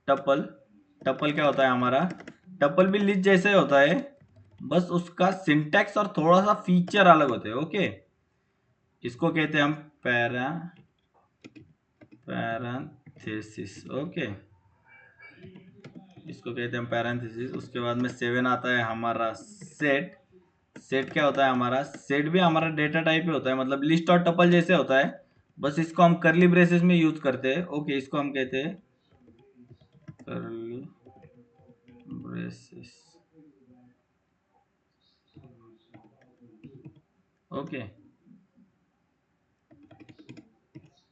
टपल। टपल क्या होता है हमारा? टपल भी लिस्ट जैसे होता है, बस उसका सिंटैक्स और थोड़ा सा फीचर अलग होते हैं। ओके, इसको कहते हैं हम पैरेंथेसिस। ओके, इसको कहते हैं हम पैरेंथेसिस। उसके बाद में 7 आता है हमारा सेट। सेट क्या होता है हमारा? सेट भी हमारा डेटा टाइप ही होता है, मतलब लिस्ट और टपल जैसे होता है, बस इसको हम करली ब्रेसेस में यूज करते हैं। ओके, इसको हम कहते हैं करली ब्रेसेस। ओके,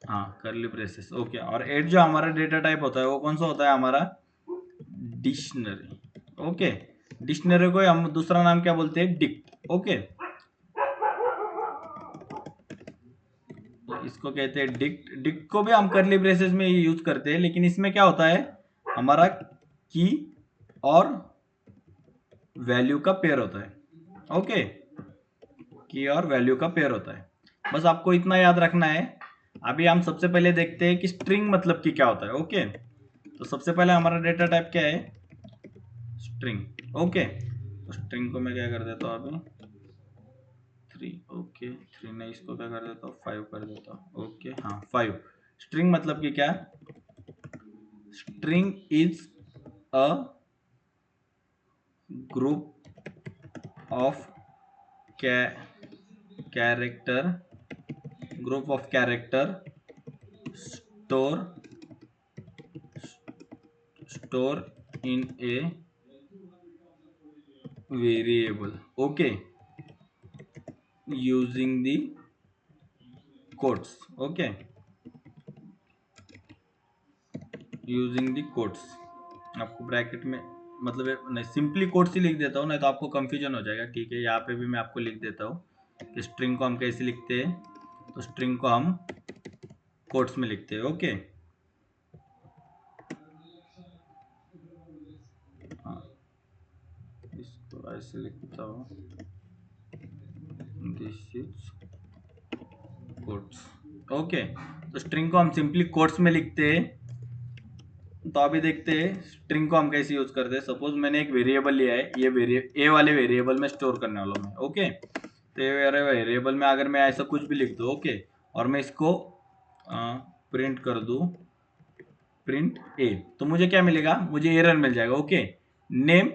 हाँ, करली ब्रेसेस। ओके, और एट जो हमारा डेटा टाइप होता है वो कौन सा होता है हमारा? डिक्शनरी। ओके, डिक्शनरी को हम दूसरा नाम क्या बोलते हैं? डिक्ट। ओके, इसको कहते हैं डिक्ट। डिक्ट को भी हम करली ब्रेसेस में यूज करते हैं, लेकिन इसमें क्या होता है, हमारा की और वैल्यू का पेयर होता है। ओके, की और वैल्यू का पेयर होता है, बस आपको इतना याद रखना है। अभी हम सबसे पहले देखते हैं कि स्ट्रिंग मतलब कि क्या होता है। ओके, तो सबसे पहले हमारा डेटा टाइप क्या है, स्ट्रिंग। ओके, तो स्ट्रिंग को मैं क्या कर देता हूँ अभी 3। ओके, 3 नहीं, इसको क्या कर देता हूँ 5 कर देता हूँ। ओके, हाँ 5। स्ट्रिंग मतलब कि क्या, string is a group of character, group of character store in a variable, okay, using the quotes, okay, using the quotes। आपको ब्रैकेट में मतलब नहीं, सिंपली कोट्स ही लिख देता हूँ, नहीं तो आपको कंफ्यूजन हो जाएगा। ठीक है, यहाँ पे भी मैं आपको लिख देता हूँ कि स्ट्रिंग को हम कैसे लिखते हैं। तो स्ट्रिंग को हम कोट्स में लिखते हैं। ओके, हाँ, इसको ऐसे लिखता हूँ, दिस इज कोट्स। ओके, तो स्ट्रिंग को हम सिंपली कोट्स में लिखते हैं। तो अभी देखते हैं स्ट्रिंग को हम कैसे यूज करते हैं। सपोज मैंने एक वेरिएबल लिया है, ये ए वाले वेरिएबल में स्टोर करने वाला हूँ। ओके, तो ये वेरिएबल में अगर मैं ऐसा कुछ भी लिख दूँ, ओके, और मैं इसको प्रिंट कर दूँ, प्रिंट ए, तो मुझे क्या मिलेगा, मुझे एरर मिल जाएगा। ओके, नेम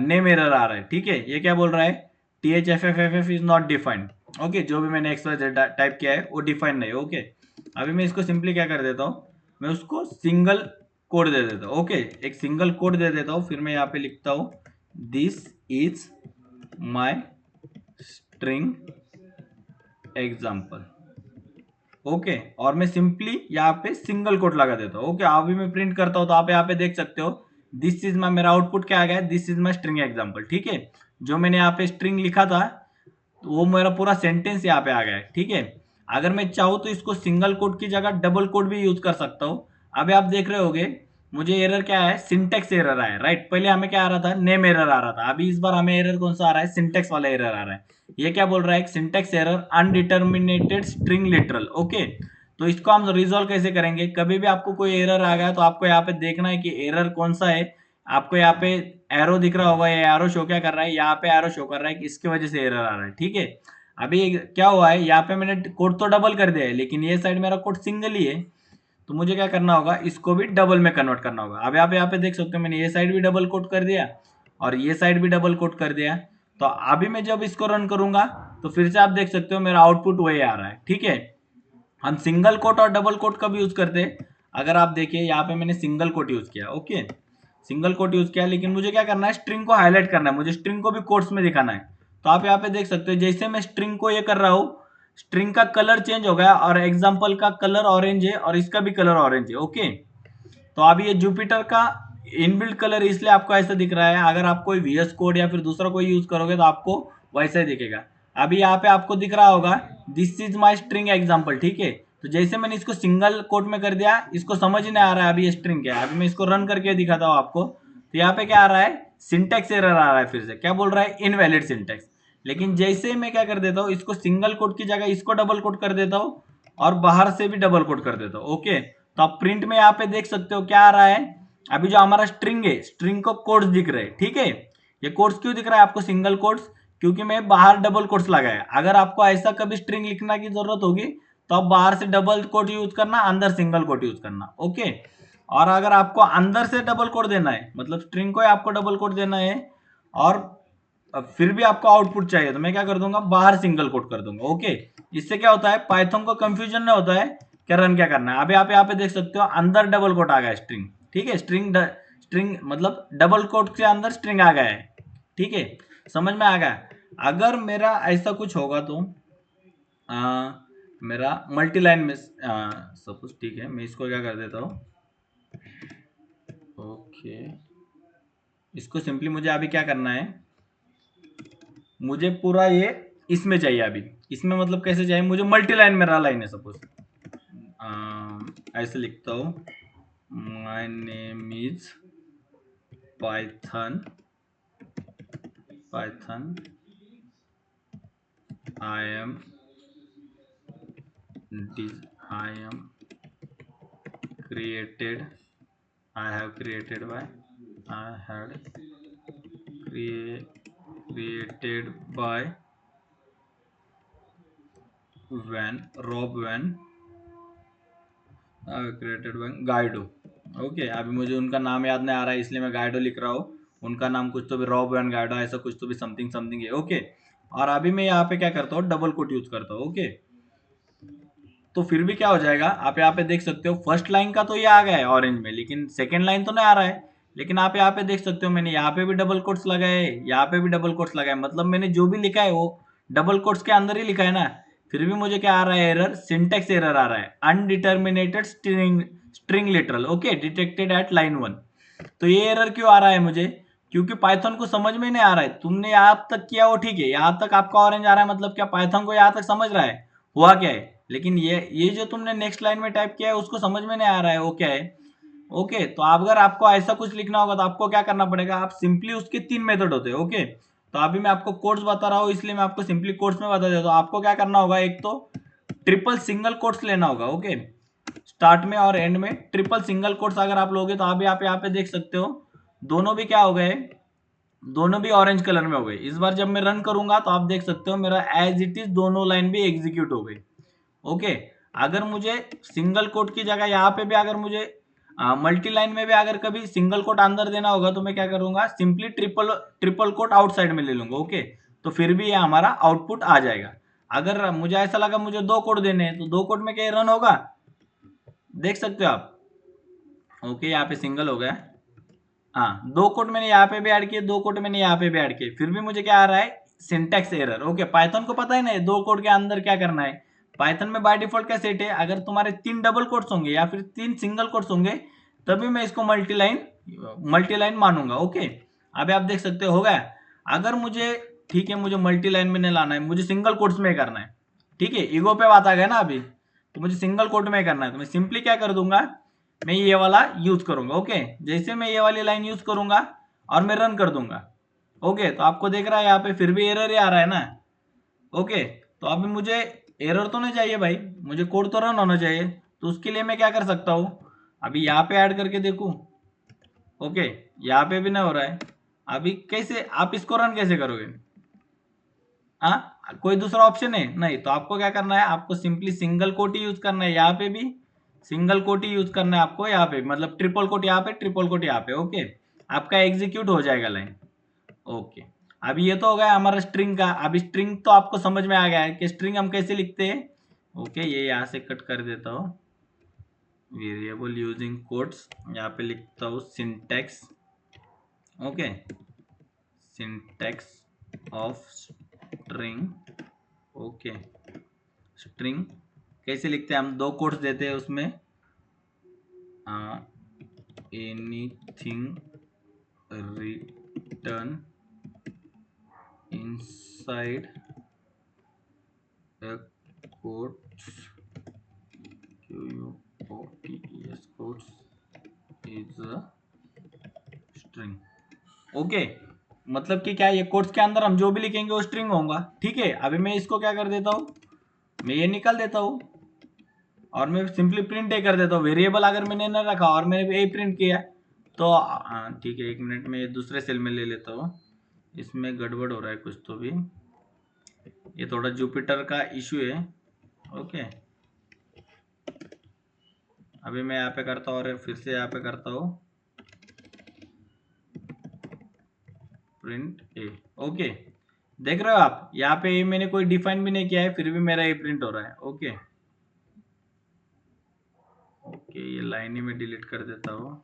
नेम एरर आ रहा है। ठीक है, ये क्या बोल रहा है, THFFFF is not defined. Okay, जो भी मैंने XYZ टाइप किया है वो डिफाइंड नहीं। ओके, अभी मैं इसको सिंपली क्या कर देता हूँ, मैं उसको सिंगल कोड दे देता हूँ। ओके, एक सिंगल कोड दे देता हूँ, फिर मैं यहाँ पे लिखता हूँ this is my string example. Okay, और मैं सिंपली यहाँ पे सिंगल कोट लगा देता हूँ। ओके, अभी मैं प्रिंट करता हूँ तो आप यहाँ पे देख सकते हो दिस इज माई, मेरा आउटपुट क्या आ गया, this is my string example. ठीक है, जो मैंने यहाँ पे स्ट्रिंग लिखा था तो वो मेरा पूरा सेंटेंस यहाँ पे आ गया है। ठीक है, अगर मैं चाहूँ तो इसको सिंगल कोट की जगह डबल कोट भी यूज कर सकता हूँ। अभी आप देख रहे होगे मुझे एरर क्या है, सिंटेक्स एरर आया, राइट। पहले हमें क्या आ रहा था, नेम एरर आ रहा था। अभी इस बार हमें एरर कौन सा आ रहा है, सिंटेक्स वाला एरर आ रहा है। ये क्या बोल रहा है, syntax error unterminated string literal. Okay, तो इसको हम रिजॉल्व कैसे करेंगे, कभी भी आपको कोई एरर आ गया तो आपको यहाँ पे देखना है कि एरर कौन सा है। आपको यहाँ पे एरो दिख रहा होगा, ये एरो शो क्या कर रहा है, यहाँ पे एरो शो कर रहा है कि इसकी वजह से एरर आ रहा है। ठीक है, अभी क्या हुआ है, यहाँ पे मैंने कोड तो डबल कर दिया है, लेकिन ये साइड मेरा कोड सिंगल ही है, तो मुझे क्या करना होगा, इसको भी डबल में कन्वर्ट करना होगा। अब आप यहाँ पे देख सकते हो मैंने ये साइड भी डबल कोट कर दिया और ये साइड भी डबल कोट कर दिया। तो अभी मैं जब इसको रन करूंगा तो फिर से आप देख सकते हो मेरा आउटपुट वही आ रहा है। ठीक है, हम सिंगल कोट और डबल कोट कब यूज करते हैं, अगर आप देखिए यहाँ पे मैंने सिंगल कोट यूज किया। ओके, सिंगल कोट यूज किया, लेकिन मुझे क्या करना है, स्ट्रिंग को हाईलाइट करना है, मुझे स्ट्रिंग को भी कोट्स में दिखाना है। तो आप यहाँ पे देख सकते हो जैसे मैं स्ट्रिंग को ये कर रहा हूँ, स्ट्रिंग का कलर चेंज हो गया और एग्जाम्पल का कलर ऑरेंज है और इसका भी कलर ऑरेंज है। ओके, तो अभी ये जुपिटर का इनबिल्ट कलर इसलिए आपको ऐसा दिख रहा है, अगर आप कोई VS कोड या फिर दूसरा कोई यूज करोगे तो आपको वैसा ही दिखेगा। अभी यहाँ पे आपको दिख रहा होगा this is my string example. ठीक है, तो जैसे मैंने इसको सिंगल कोट में कर दिया, इसको समझ ही नहीं आ रहा है अभी ये स्ट्रिंग क्या है। अभी मैं इसको रन करके दिखाता हूँ आपको, तो यहाँ पे क्या आ रहा है, सिंटेक्स एरर आ रहा है, फिर से क्या बोल रहा है, इनवैलिड सिंटेक्स। लेकिन जैसे मैं क्या कर देता हूँ, इसको सिंगल कोट की जगह इसको डबल कोट कर देता हूँ और बाहर से भी डबल कोट कर देता हूँ। ओके, तो आप प्रिंट में यहाँ पे देख सकते हो क्या आ रहा है, अभी जो हमारा स्ट्रिंग है, स्ट्रिंग को कोड्स दिख रहे हैं। ठीक है, ये कोड्स क्यों दिख रहा है आपको, सिंगल कोड्स, क्योंकि मैं बाहर डबल कोट्स लगाया। अगर आपको ऐसा कभी स्ट्रिंग लिखना की जरूरत होगी तो आप बाहर से डबल कोट यूज करना, अंदर सिंगल कोट यूज करना। ओके, और अगर आपको अंदर से डबल कोट देना है, मतलब स्ट्रिंग को आपको डबल कोट देना है और फिर भी आपको आउटपुट चाहिए, तो मैं क्या कर दूंगा, बाहर सिंगल कोट कर दूंगा। ओके, इससे क्या होता है, पाइथन को कंफ्यूजन नहीं होता है क्या रन क्या करना है। अभी आप यहाँ पे देख सकते हो अंदर डबल कोट आ गया स्ट्रिंग। ठीक है, स्ट्रिंग मतलब डबल कोट के अंदर स्ट्रिंग आ गया है। ठीक है, समझ में आ गया। अगर मेरा ऐसा कुछ होगा तो मेरा मल्टी लाइन में सपोज, ठीक है, मैं इसको क्या कर देता हूँ, ओके, इसको सिंपली मुझे अभी क्या करना है, मुझे पूरा ये इसमें चाहिए। अभी इसमें मतलब कैसे चाहिए, मुझे मल्टी लाइन मेरा लाइन है सपोज, ऐसे लिखता हूँ, my name is Python, I am I am created, I have created by, I had created by Rob Van, created by Guido. Okay, अभी मुझे उनका नाम याद नहीं आ रहा है इसलिए मैं गाइडो लिख रहा हूँ। उनका नाम कुछ तो भी रॉब वैन गाइडो ऐसा कुछ तो भी समथिंग समथिंग है। ओके, और अभी मैं यहाँ पे क्या करता हूँ, डबल कोट यूज करता हूँ। ओके, तो फिर भी क्या हो जाएगा, आप यहाँ पे देख सकते हो फर्स्ट लाइन का तो ये आ गया है ऑरेंज में, लेकिन सेकेंड लाइन तो नहीं आ रहा है। लेकिन आप यहाँ पे देख सकते हो मैंने यहाँ पे भी डबल कोट्स लगाए, यहाँ पे भी डबल कोट्स लगाए, मतलब मैंने जो भी लिखा है वो डबल कोट्स के अंदर ही लिखा है ना। फिर भी मुझे क्या आ रहा है, एरर, सिंटेक्स एरर आ रहा है, unterminated string literal. Okay, detected at line 1। तो ये एरर क्यों आ रहा है मुझे, क्योंकि पाइथन को समझ में नहीं आ रहा है। तुमने यहाँ तक किया वो ठीक है, यहाँ तक आपका ऑरेंज आ रहा है, मतलब क्या पाइथन को यहाँ तक समझ रहा है हुआ क्या है। लेकिन ये जो तुमने नेक्स्ट लाइन में टाइप किया है उसको समझ में नहीं आ रहा है वो क्या है। ओके, तो अगर आपको ऐसा कुछ लिखना होगा तो आपको क्या करना पड़ेगा, आप सिंपली उसके 3 मेथड होते हैं। ओके, तो अभी मैं आपको कोड्स बता रहा हूँ इसलिए मैं आपको सिंपली कोड्स में बता देता हूँ। आपको क्या करना होगा, एक तो ट्रिपल सिंगल कोट्स लेना होगा। ओके, स्टार्ट में और एंड में ट्रिपल सिंगल कोट्स अगर आप लोगे तो अभी आप यहाँ पे देख सकते हो दोनों भी क्या हो गए, दोनों भी ऑरेंज कलर में हो गए। इस बार जब मैं रन करूंगा तो आप देख सकते हो मेरा एज इट इज दोनों लाइन भी एग्जीक्यूट हो गई। ओके, अगर मुझे सिंगल कोट की जगह यहाँ पे भी अगर मुझे मल्टी लाइन में भी अगर कभी सिंगल कोट अंदर देना होगा तो मैं क्या करूंगा, simply triple triple quote outside में ले लूंगा। ओके, तो फिर भी ये हमारा आउटपुट आ जाएगा। अगर मुझे ऐसा लगा मुझे 2 कोट देने हैं तो 2 कोट में क्या रन होगा, देख सकते हो आप। ओके, यहाँ पे सिंगल हो गया। हाँ, 2 कोट मैंने यहाँ पे भी ऐड किए, 2 कोट मैंने यहाँ पे भी ऐड किए, फिर भी मुझे क्या आ रहा है, सिंटैक्स एरर। ओके, पाइथन को पता है ना 2 कोट के अंदर क्या करना है। पाइथन में बाय डिफॉल्ट क्या सेट है, अगर तुम्हारे 3 डबल कोट्स होंगे या फिर 3 सिंगल कोट्स होंगे तभी मैं इसको मल्टी लाइन मानूंगा। ओके, अभी आप देख सकते हो गया। अगर मुझे, ठीक है, मुझे मल्टी लाइन में नहीं लाना है, मुझे सिंगल कोट्स में करना है। ठीक है, ईगो पे बात आ गया ना अभी, तो मुझे सिंगल कोट में करना है तो मैं सिंपली क्या कर दूंगा, मैं ये वाला यूज करूंगा। ओके, जैसे मैं ये वाली लाइन यूज करूंगा और मैं रन कर दूंगा। ओके, तो आपको देख रहा है यहाँ पे फिर भी एरर ही आ रहा है ना। ओके, तो अभी मुझे एरर तो नहीं चाहिए भाई, मुझे कोड तो रन होना चाहिए। तो उसके लिए मैं क्या कर सकता हूँ, अभी यहाँ पे ऐड करके देखूं। ओके, यहाँ पे भी नहीं हो रहा है। अभी कैसे आप इसको रन कैसे करोगे, हाँ, कोई दूसरा ऑप्शन है नहीं, तो आपको क्या करना है, आपको सिंपली सिंगल कोट ही यूज करना है। यहाँ पे भी सिंगल कोट ही यूज करना है आपको, यहाँ पे मतलब ट्रिपल कोट यहाँ पे, ट्रिपल कोट यहाँ पे। ओके, आपका एग्जीक्यूट हो जाएगा लाइन। ओके, अभी ये तो हो गया हमारा स्ट्रिंग का। अभी स्ट्रिंग तो आपको समझ में आ गया है कि स्ट्रिंग हम कैसे लिखते हैं। ओके, ये यहाँ से कट कर देता हूँ, वेरिएबल यूजिंग कोट्स, यहाँ पे लिखता हूँ syntax. Okay, syntax of string. Okay, string कैसे लिखते हैं हम, 2 कोट्स देते हैं उसमें, anything return inside the quotes, QUOTES quotes is a string. Okay, मतलब कि क्या ये कोट्स के अंदर हम जो भी लिखेंगे वो स्ट्रिंग होगा। ठीक है, अभी मैं इसको क्या कर देता हूँ, मैं ये निकाल देता हूँ और मैं सिंपली प्रिंट ए कर देता हूँ। वेरिएबल अगर मैंने ना रखा और मैंने ए प्रिंट किया तो ठीक है, 1 मिनट में ये दूसरे सेल में ले लेता हूँ, इसमें गड़बड़ हो रहा है कुछ तो भी, ये थोड़ा जुपिटर का इशू है। ओके, अभी मैं यहाँ पे करता हूँ और फिर से यहाँ पे करता हूँ प्रिंट ए। ओके, देख रहे हो आप यहाँ पे ए मैंने कोई डिफाइन भी नहीं किया है फिर भी मेरा ए प्रिंट हो रहा है। ओके, ओके, ये लाइन ही मैं डिलीट कर देता हूँ।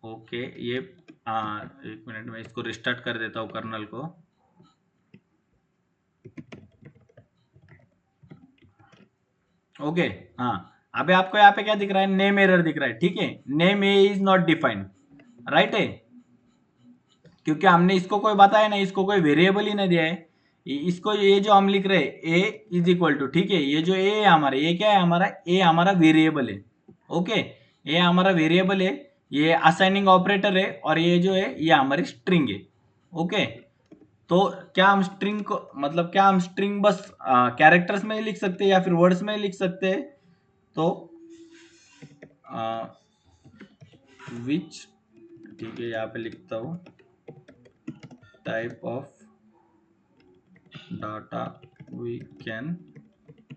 ओके, ये 1 मिनट में इसको रिस्टार्ट कर देता हूँ कर्नल को। ओके, हाँ, अभी आपको यहाँ पे क्या दिख रहा है, नेम एरर दिख रहा है। ठीक है, name A is not defined, right है, क्योंकि हमने इसको कोई बताया नहीं, इसको कोई वेरिएबल ही नहीं दिया है। इसको ये जो हम लिख रहे हैं ए इज इक्वल टू, ठीक है, ये जो ए है हमारा, ये क्या है हमारा, ए हमारा वेरिएबल है। ओके, ये हमारा वेरिएबल है, ये असाइनिंग ऑपरेटर है, और ये जो है ये हमारी स्ट्रिंग है। ओके, तो क्या हम स्ट्रिंग को, मतलब क्या हम स्ट्रिंग बस कैरेक्टर्स में ही लिख सकते हैं या फिर वर्ड्स में ही लिख सकते हैं? तो विच, ठीक है, यहाँ पे लिखता हूँ type of data we can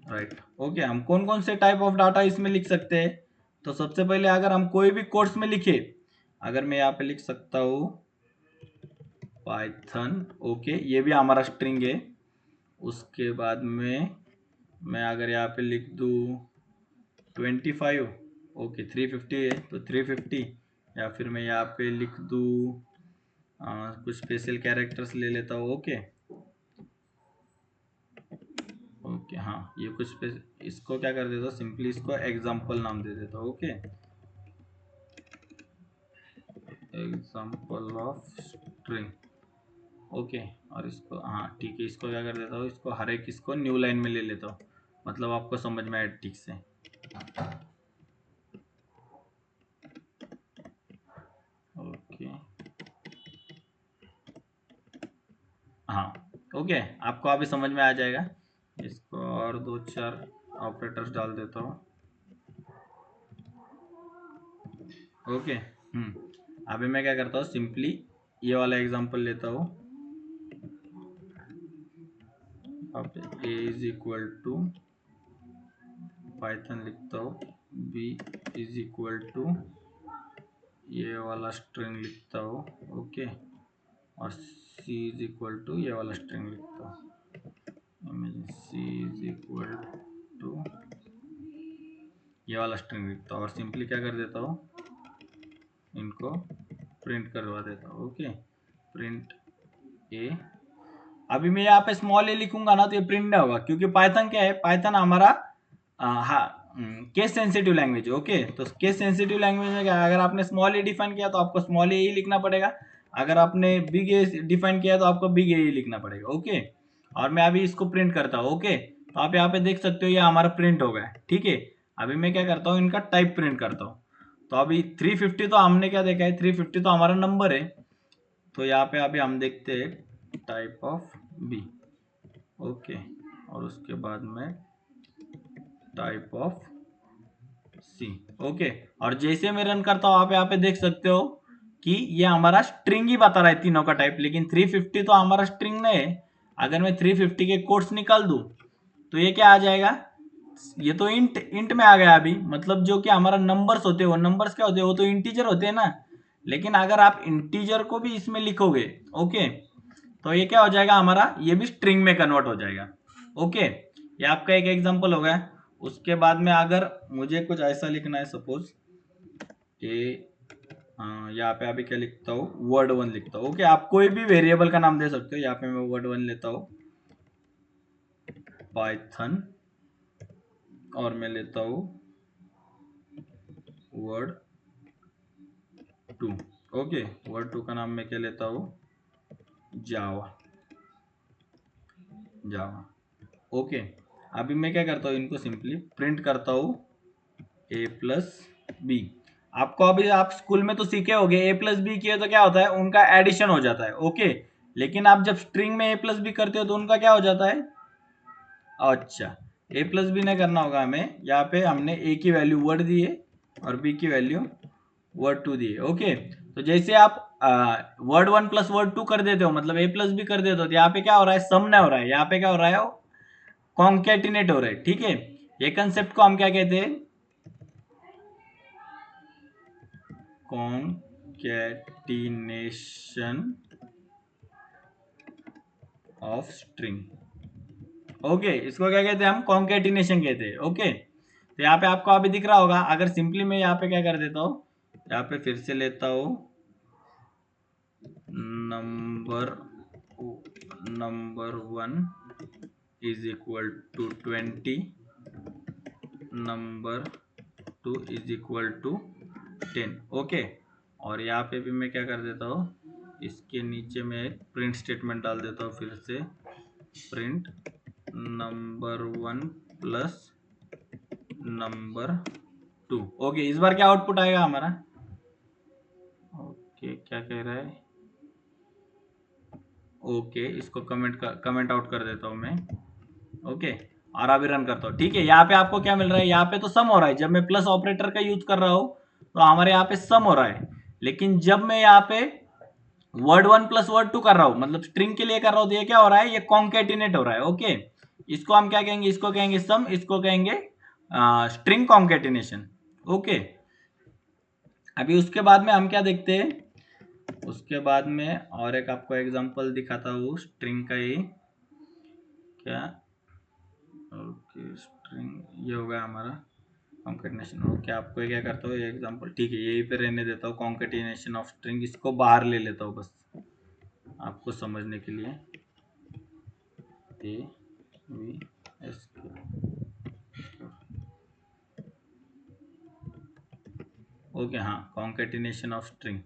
write. Okay, हम कौन कौन से टाइप ऑफ डाटा इसमें लिख सकते हैं? तो सबसे पहले अगर हम कोई भी कोर्स में लिखे, अगर मैं यहाँ पे लिख सकता हूँ पाइथन, ओके, ये भी हमारा स्ट्रिंग है। उसके बाद में मैं अगर यहाँ पे लिख दूँ 25, ओके, 350 है तो 350, या फिर मैं यहाँ पे लिख दूँ कुछ स्पेशल कैरेक्टर्स ले लेता हूँ। ओके ओके, हाँ, ये कुछ इसको क्या कर देता हूँ, सिंपली इसको एग्जाम्पल नाम दे देता हूँ। Okay, example of string. Okay, और इसको, हाँ ठीक है, इसको क्या कर देता हूँ, इसको हर एक इसको न्यू लाइन में ले लेता हूँ, मतलब आपको समझ में आए ठीक से। ओके, हाँ, ओके, आपको अभी समझ में आ जाएगा। इसको और 2-4 ऑपरेटर्स डाल देता हूँ। ओके, अभी मैं क्या करता हूँ, सिंपली ये वाला एग्जांपल लेता हूँ। अब a is equal to Python लिखता हूँ, b इज इक्वल टू ये वाला स्ट्रिंग लिखता हूँ। ओके, और c इज इक्वल टू ये वाला स्ट्रिंग लिखता हूँ, c इज इक्वल टू ये वाला स्ट्रिंग लिखता हूँ, और सिंपली क्या कर देता हूँ, इनको प्रिंट करवा देता हूँ। ओके, प्रिंट ए। अभी मैं यहाँ पे स्मॉल ए लिखूंगा ना तो ये प्रिंट नहीं होगा, क्योंकि पाइथन क्या है, पाइथन हमारा केस सेंसिटिव लैंग्वेज है। ओके, तो केस सेंसिटिव लैंग्वेज में क्या, अगर आपने स्मॉल ए डिफाइन किया तो आपको स्मॉल ए ही लिखना पड़ेगा, अगर आपने बिग ए डिफाइन किया तो आपको बिग ए ही लिखना पड़ेगा। ओके, और मैं अभी इसको प्रिंट करता हूँ। ओके, तो आप यहाँ पे देख सकते हो ये हमारा प्रिंट हो गया। ठीक है, अभी मैं क्या करता हूँ, इनका टाइप प्रिंट करता हूँ। तो अभी 350 तो हमने क्या देखा है, 350 तो हमारा नंबर है, तो यहाँ पे अभी हम देखते हैं टाइप ऑफ बी। ओके, और उसके बाद में टाइप ऑफ सी। ओके, और जैसे मैं रन करता हूँ आप यहाँ पे देख सकते हो कि ये हमारा स्ट्रिंग ही बता रहा है तीनों का टाइप, लेकिन 350 तो हमारा स्ट्रिंग नहीं है। अगर मैं 350 के कोट्स निकाल दूं तो ये क्या आ जाएगा, ये तो इंट इंट में आ गया अभी, मतलब जो कि हमारा नंबर्स होते हैं, वो नंबर्स क्या होते हैं, वो तो इंटीजर होते हैं ना। लेकिन अगर आप इंटीजर को भी इसमें लिखोगे, ओके, तो ये क्या हो जाएगा हमारा, ये भी स्ट्रिंग में कन्वर्ट हो जाएगा। ओके, ये आपका एक एग्जांपल हो गया। उसके बाद में अगर मुझे कुछ ऐसा लिखना है, सपोज ए, यहाँ पे अभी क्या लिखता हूँ, word1 लिखता हूँ। ओके, आप कोई भी वेरिएबल का नाम दे सकते हो, यहाँ पे मैं word1 लेता हूँ, पाइथन, और मैं लेता हूँ word2। ओके, word2 का नाम मैं क्या लेता हूँ, जावा। जावा। ओके, अभी मैं क्या करता हूँ, इनको सिंपली प्रिंट करता हूँ a प्लस बी। आपको अभी, आप स्कूल में तो सीखे होगे, a प्लस बी किए तो क्या होता है, उनका एडिशन हो जाता है। ओके, लेकिन आप जब स्ट्रिंग में a प्लस बी करते हो तो उनका क्या हो जाता है, अच्छा, a प्लस बी नहीं करना होगा हमें, यहाँ पे हमने a की वैल्यू वर्ड दी है और b की वैल्यू word2 दी है। ओके, तो जैसे आप word1 प्लस word2 कर देते हो, मतलब a प्लस बी कर देते हो, तो यहाँ पे क्या हो रहा है, सम नहीं हो रहा है, यहाँ पे क्या हो रहा है, कॉन्केटिनेट हो रहा है। ठीक है, ये कंसेप्ट को हम क्या कहते हैं, कॉन्केटिनेशन ऑफ स्ट्रिंग। ओके, इसको क्या कहते हैं हम, कॉन्केटिनेशन कहते हैं। ओके, तो यहाँ पे आपको अभी दिख रहा होगा, अगर सिंपली मैं यहाँ पे क्या कर देता हूँ, यहाँ पे फिर से लेता हूँ number 1 is equal to 20, number 2 is equal to 10। Okay, और यहाँ पे भी मैं क्या कर देता हूँ, इसके नीचे मैं एक प्रिंट स्टेटमेंट डाल देता हूँ फिर से, print number 1 plus number 2। Okay, इस बार क्या आउटपुट आएगा हमारा? ओके, क्या कह रहा है? ओके, इसको कमेंट आउट कर देता हूँ मैं। ओके, और अभी रन करता हूँ। ठीक है, यहाँ पे आपको क्या मिल रहा है? यहाँ पे तो सम हो रहा है, जब मैं प्लस ऑपरेटर का यूज कर रहा हूँ तो हमारे यहाँ पे सम हो रहा है। लेकिन जब मैं यहाँ पे वर्ड 1 प्लस वर्ड 2 कर रहा हूँ, मतलब स्ट्रिंग के लिए कर रहा हूँ, तो ये क्या हो रहा है? ये कॉन्केटिनेट हो रहा है। ओके, इसको हम क्या कहेंगे? इसको कहेंगे सम, इसको कहेंगे स्ट्रिंग कॉन्केटिनेशन। ओके, अभी उसके बाद में हम क्या देखते हैं? उसके बाद में और एक आपको एग्जांपल दिखाता हूँ स्ट्रिंग का ही। क्या? ओके, स्ट्रिंग ये हो गया हमारा कॉन्केटिनेशन। ओके, आपको क्या करता हूँ, ये एग्जांपल ठीक है यहीं पे रहने देता हूँ, कॉन्केटिनेशन ऑफ स्ट्रिंग। इसको बाहर ले लेता हूँ बस आपको समझने के लिए। ए वी एस ओके, हाँ, कॉन्केटिनेशन ऑफ स्ट्रिंग।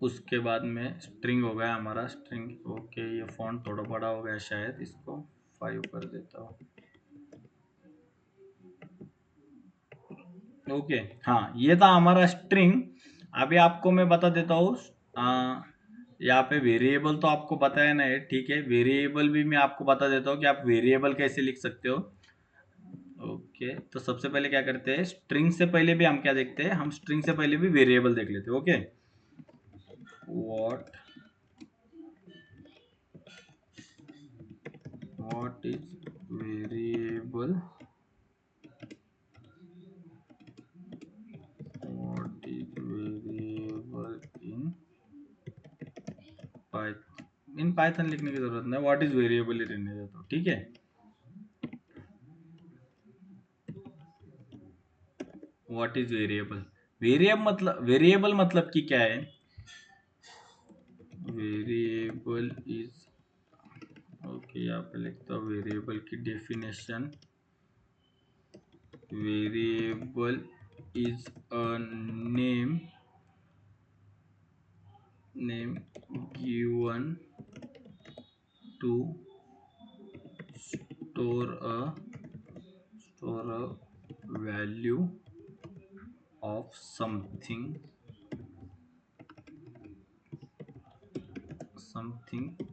उसके बाद में स्ट्रिंग हो गया हमारा स्ट्रिंग। ओके, ये फॉन्ट थोड़ा बड़ा हो गया शायद, इसको 5 कर देता हूँ। ओके, हाँ, ये था हमारा स्ट्रिंग। अभी आपको मैं बता देता हूँ, यहाँ पे वेरिएबल तो आपको बताया ना है, ठीक है। वेरिएबल भी मैं आपको बता देता हूँ कि आप वेरिएबल कैसे लिख सकते हो। ओके, तो सबसे पहले क्या करते हैं, स्ट्रिंग से पहले भी हम क्या देखते हैं? हम स्ट्रिंग से पहले भी वेरिएबल देख लेते हैं। Okay, what is variable, what is variable in Python लिखने की जरूरत नहीं, व्हाट इज वेरिएबल ही रहने देता हूँ। ठीक है, व्हाट इज वेरिएबल। वेरिएबल मतलब कि क्या है? वेरिएबल इज, ओके, यहाँ पे लिखता हूँ वेरिएबल की definition. Variable is a name given to store a value of something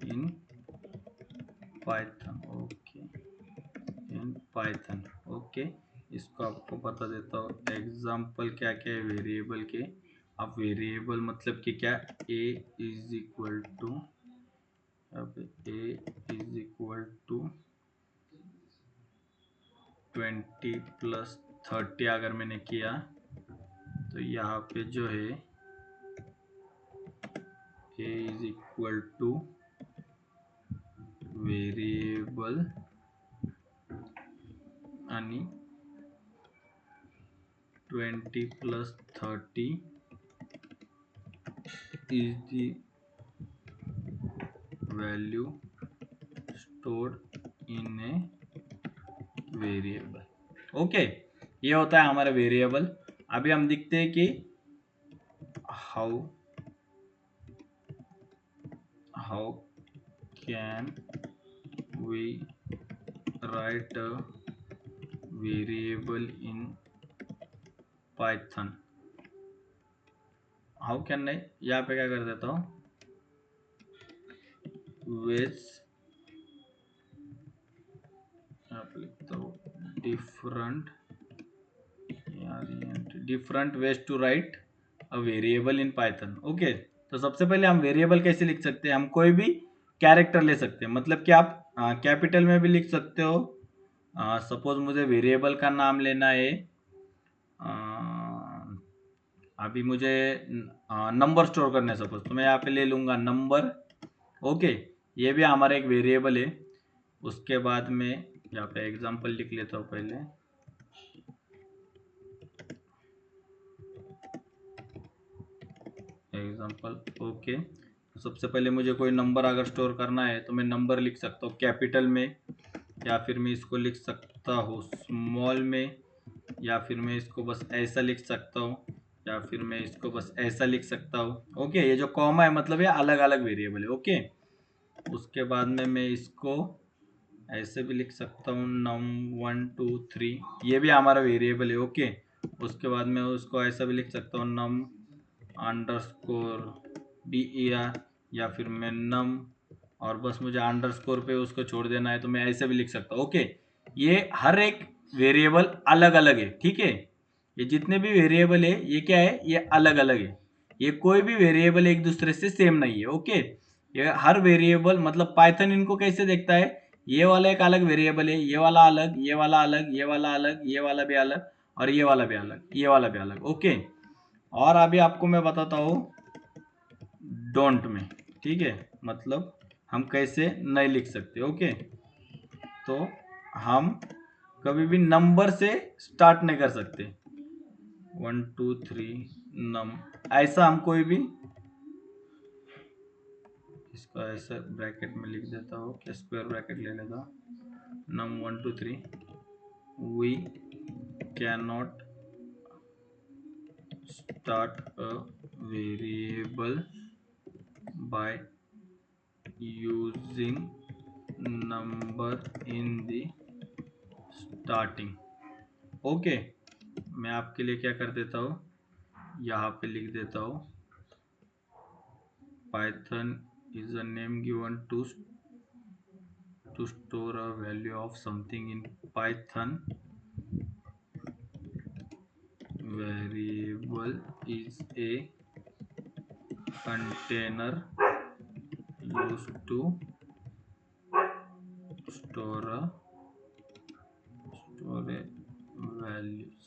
in Python। Okay, in Python. Okay, इसको आपको बता देता हूँ एग्जाम्पल क्या क्या है वेरिएबल के। अब वेरिएबल मतलब कि क्या? ए इज इक्वल टू, अब ए इज इक्वल टू 20 प्लस 30 अगर मैंने किया तो यहाँ पे जो है ए इज इक्वल टू वेरिएबल आणि 20 plus 30 is the value stored in a variable. Okay, ये होता है हमारा वेरिएबल। अभी हम देखते हैं कि how can we write a variable in Python. How can नहीं, यहाँ पे क्या कर देता हूँ, वेज, यहाँ पे लिखता हूँ different ways to write a variable in Python. Okay, तो सबसे पहले हम वेरिएबल कैसे लिख सकते हैं? हम कोई भी कैरेक्टर ले सकते हैं, मतलब कि आप कैपिटल में भी लिख सकते हो। सपोज मुझे वेरिएबल का नाम लेना है, अभी मुझे नंबर स्टोर करना है सपोज, तो मैं यहाँ पे ले लूँगा नंबर। ओके, ये भी हमारा एक वेरिएबल है। उसके बाद में यहाँ पे एग्जांपल लिख लेता हूँ पहले। एग्जांपल, ओके, तो सबसे पहले मुझे कोई नंबर अगर स्टोर करना है तो मैं नंबर लिख सकता हूँ कैपिटल में, या फिर मैं इसको लिख सकता हूँ स्मॉल में, या फिर मैं इसको बस ऐसा लिख सकता हूँ, या फिर मैं इसको बस ऐसा लिख सकता हूँ। ओके, ये जो कॉमा है मतलब ये अलग अलग वेरिएबल है। ओके, उसके बाद में मैं इसको ऐसे भी लिख सकता हूँ, num1 2 3, ये भी हमारा वेरिएबल है। ओके, उसके बाद में उसको ऐसा भी लिख सकता हूँ num अंडरस्कोर der, या फिर मैं num, और बस मुझे अंडरस्कोर पे उसको छोड़ देना है तो मैं ऐसे भी लिख सकता हूँ। ओके, ये हर एक वेरिएबल अलग अलग है। ठीक है, ये जितने भी वेरिएबल है ये क्या है, ये अलग अलग है। ये कोई भी वेरिएबल एक दूसरे से सेम नहीं है। ओके, ये हर वेरिएबल मतलब पाइथन इनको कैसे देखता है, ये वाला एक अलग वेरिएबल है, ये वाला अलग, ये वाला अलग, ये वाला अलग, ये वाला भी अलग, और ये वाला भी अलग, ये वाला भी अलग। ओके, और अभी आपको मैं बताता हूँ डोंट में। ठीक है, मतलब हम कैसे नहीं लिख सकते। ओके, तो हम कभी भी नंबर से स्टार्ट नहीं कर सकते। 1 2 3 नम, ऐसा हम कोई भी, इसको ऐसा ब्रैकेट में लिख देता हूँ, क्या स्क्वायर ब्रैकेट ले लेता हूँ, num 1 2 3 we cannot start a variable by using number in the starting। Okay, मैं आपके लिए क्या कर देता हूँ, यहाँ पे लिख देता हूँ python is a name given to store a value of something in python। Variable is a container used to store a values।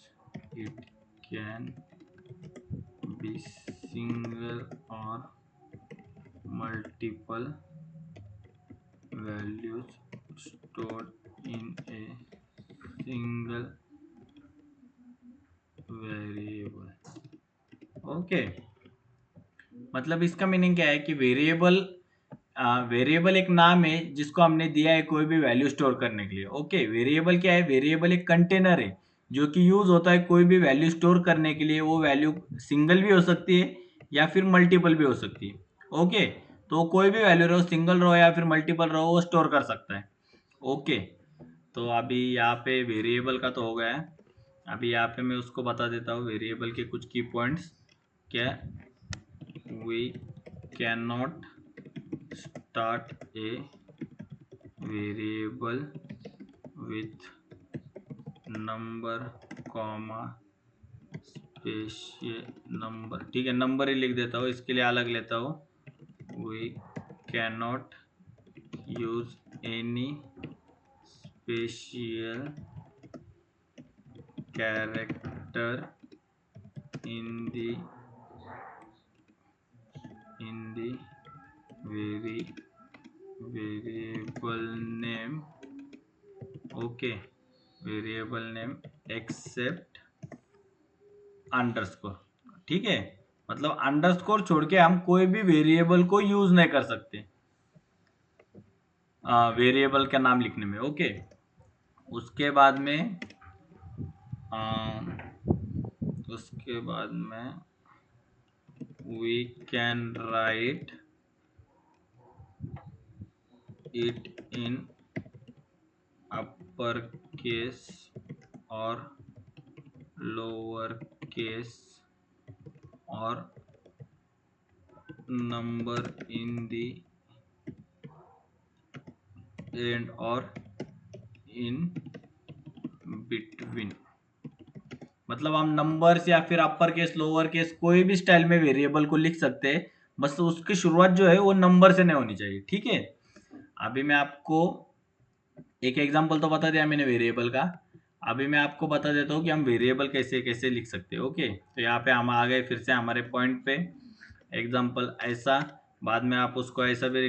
It can be single or multiple values stored in a single variable। Okay, मतलब इसका meaning क्या है कि variable एक नाम है जिसको हमने दिया है कोई भी वैल्यू स्टोर करने के लिए। ओके, वेरिएबल क्या है, वेरिएबल एक कंटेनर है जो कि यूज होता है कोई भी वैल्यू स्टोर करने के लिए। वो वैल्यू सिंगल भी हो सकती है या फिर मल्टीपल भी हो सकती है। ओके, तो कोई भी वैल्यू रहो, सिंगल रहो या फिर मल्टीपल रहो, वो स्टोर कर सकता है। ओके, तो अभी यहाँ पे वेरिएबल का तो हो गया है। अभी यहाँ पे मैं उसको बता देता हूँ वेरिएबल के कुछ की पॉइंट्स। क्या, we can not start a variable with number comma special number. ठीक है, नंबर ही लिख देता हूँ, इसके लिए अलग लेता हूँ, we can not use any special character in the variable name. Okay, variable name except underscore. ठीक है, मतलब अंडरस्कोर छोड़ के हम कोई भी वेरिएबल को यूज नहीं कर सकते वेरिएबल का नाम लिखने में। ओके, उसके बाद में we can write it in upper case और लोअर केस और नंबर इन दी एंड और इन बिटवीन। मतलब हम नंबर्स या फिर अपर केस लोअर केस कोई भी स्टाइल में वेरिएबल को लिख सकते हैं, बस उसकी शुरुआत जो है वो नंबर से नहीं होनी चाहिए। ठीक है, अभी मैं आपको एक एग्जांपल तो बता दिया मैंने वेरिएबल का। अभी मैं आपको बता देता हूँ कि हम वेरिएबल कैसे कैसे लिख सकते हैं। ओके, तो यहाँ पे हम आ गए फिर से हमारे पॉइंट पे। एग्जांपल ऐसा, बाद में आप उसको ऐसा भी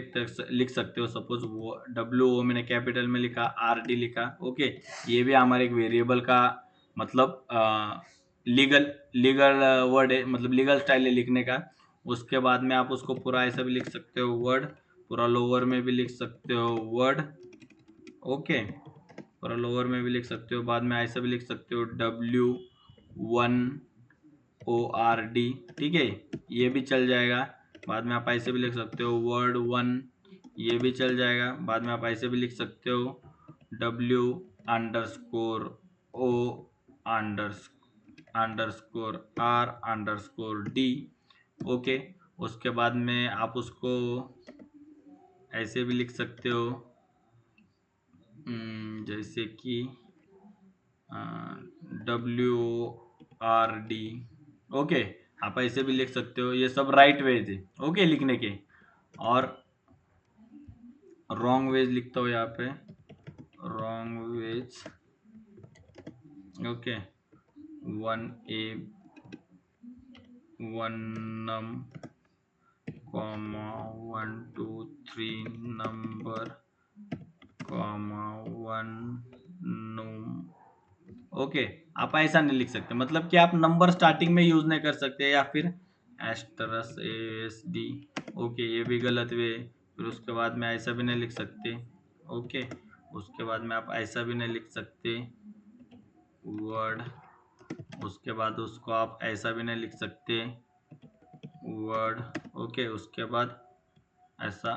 लिख सकते हो। सपोज वो WO मैंने कैपिटल में लिखा, RD लिखा। ओके, ये भी हमारे एक वेरिएबल का मतलब लीगल लीगल वर्ड है, मतलब लीगल स्टाइल है लिखने का। उसके बाद में आप उसको पूरा ऐसा भी लिख सकते हो वर्ड, पूरा लोअर में भी लिख सकते हो वर्ड। ओके, पूरा लोअर में भी लिख सकते हो, बाद में ऐसा भी लिख सकते हो W1 ORD, ठीक है, ये भी चल जाएगा। बाद में आप ऐसे भी लिख सकते हो वर्ड 1, ये भी चल जाएगा। बाद में आप ऐसे भी लिख सकते हो W_O__R_D, ओके। उसके बाद में आप उसको ऐसे भी लिख सकते हो, जैसे कि WORD, ओके। आप ऐसे भी लिख सकते हो, ये सब राइट वेज है, ओके, लिखने के। और रॉन्ग वेज लिखता हूँ यहाँ पे, wrong veg, okay, 1A 1 num, 1 2 3 number, 1 num, okay. आप ऐसा नहीं लिख सकते, मतलब कि आप नंबर स्टार्टिंग में यूज नहीं कर सकते, या फिर एस्टरस ASD, ओके, ये भी गलत वे। फिर उसके बाद में ऐसा भी नहीं लिख सकते, ओके। उसके बाद में आप ऐसा भी नहीं लिख सकते वर्ड, उसके बाद उसको आप ऐसा भी नहीं लिख सकते वर्ड, ओके। उसके बाद ऐसा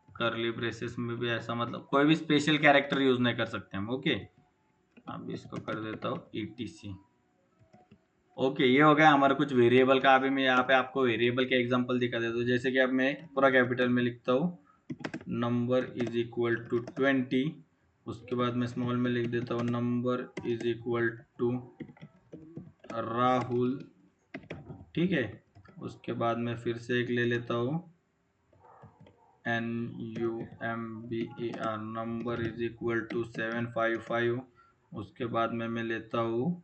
करली ब्रेसेस में भी ऐसा, मतलब कोई भी स्पेशल कैरेक्टर यूज नहीं कर सकते हम, ओके। अब इसको कर देता हूँ ETC, ओके। ये हो गया हमारा कुछ वेरिएबल का। अभी मैं यहाँ पे आपको वेरिएबल के एग्जांपल दिखा देता हूँ। जैसे कि अब मैं पूरा कैपिटल में लिखता हूँ नंबर इज इक्वल टू 20, उसके बाद मैं स्मॉल में लिख देता हूँ number is equal to Rahul, ठीक है। उसके बाद मैं फिर से एक ले लेता हूँ NUMBER, number is equal to 755। उसके बाद में मैं लेता हूँ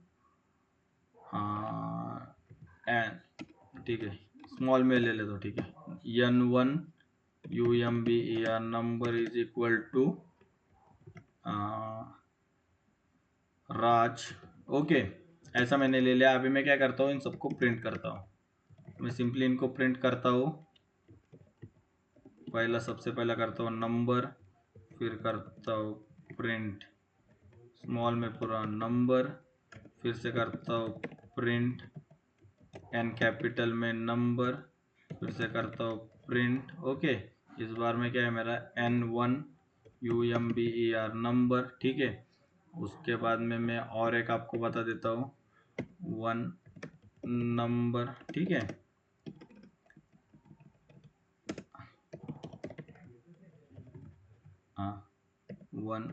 एन, ठीक है, स्मॉल में ले लेता हूँ, ठीक है, N1UMBER, number is equal to Raj, okay. ऐसा मैंने ले लिया। अभी मैं क्या करता हूँ, इन सबको प्रिंट करता हूँ। मैं सिंपली इनको प्रिंट करता हूँ। पहला, सबसे पहला करता हूँ नंबर, फिर करता हूँ प्रिंट स्मॉल में पूरा नंबर, फिर से करता हूँ प्रिंट एन कैपिटल में नंबर, फिर से करता हूँ प्रिंट, ओके। इस बार में क्या है मेरा N1UMBER, नंबर, ठीक है। उसके बाद में मैं और एक आपको बता देता हूँ 1 नंबर, ठीक है। हाँ, 1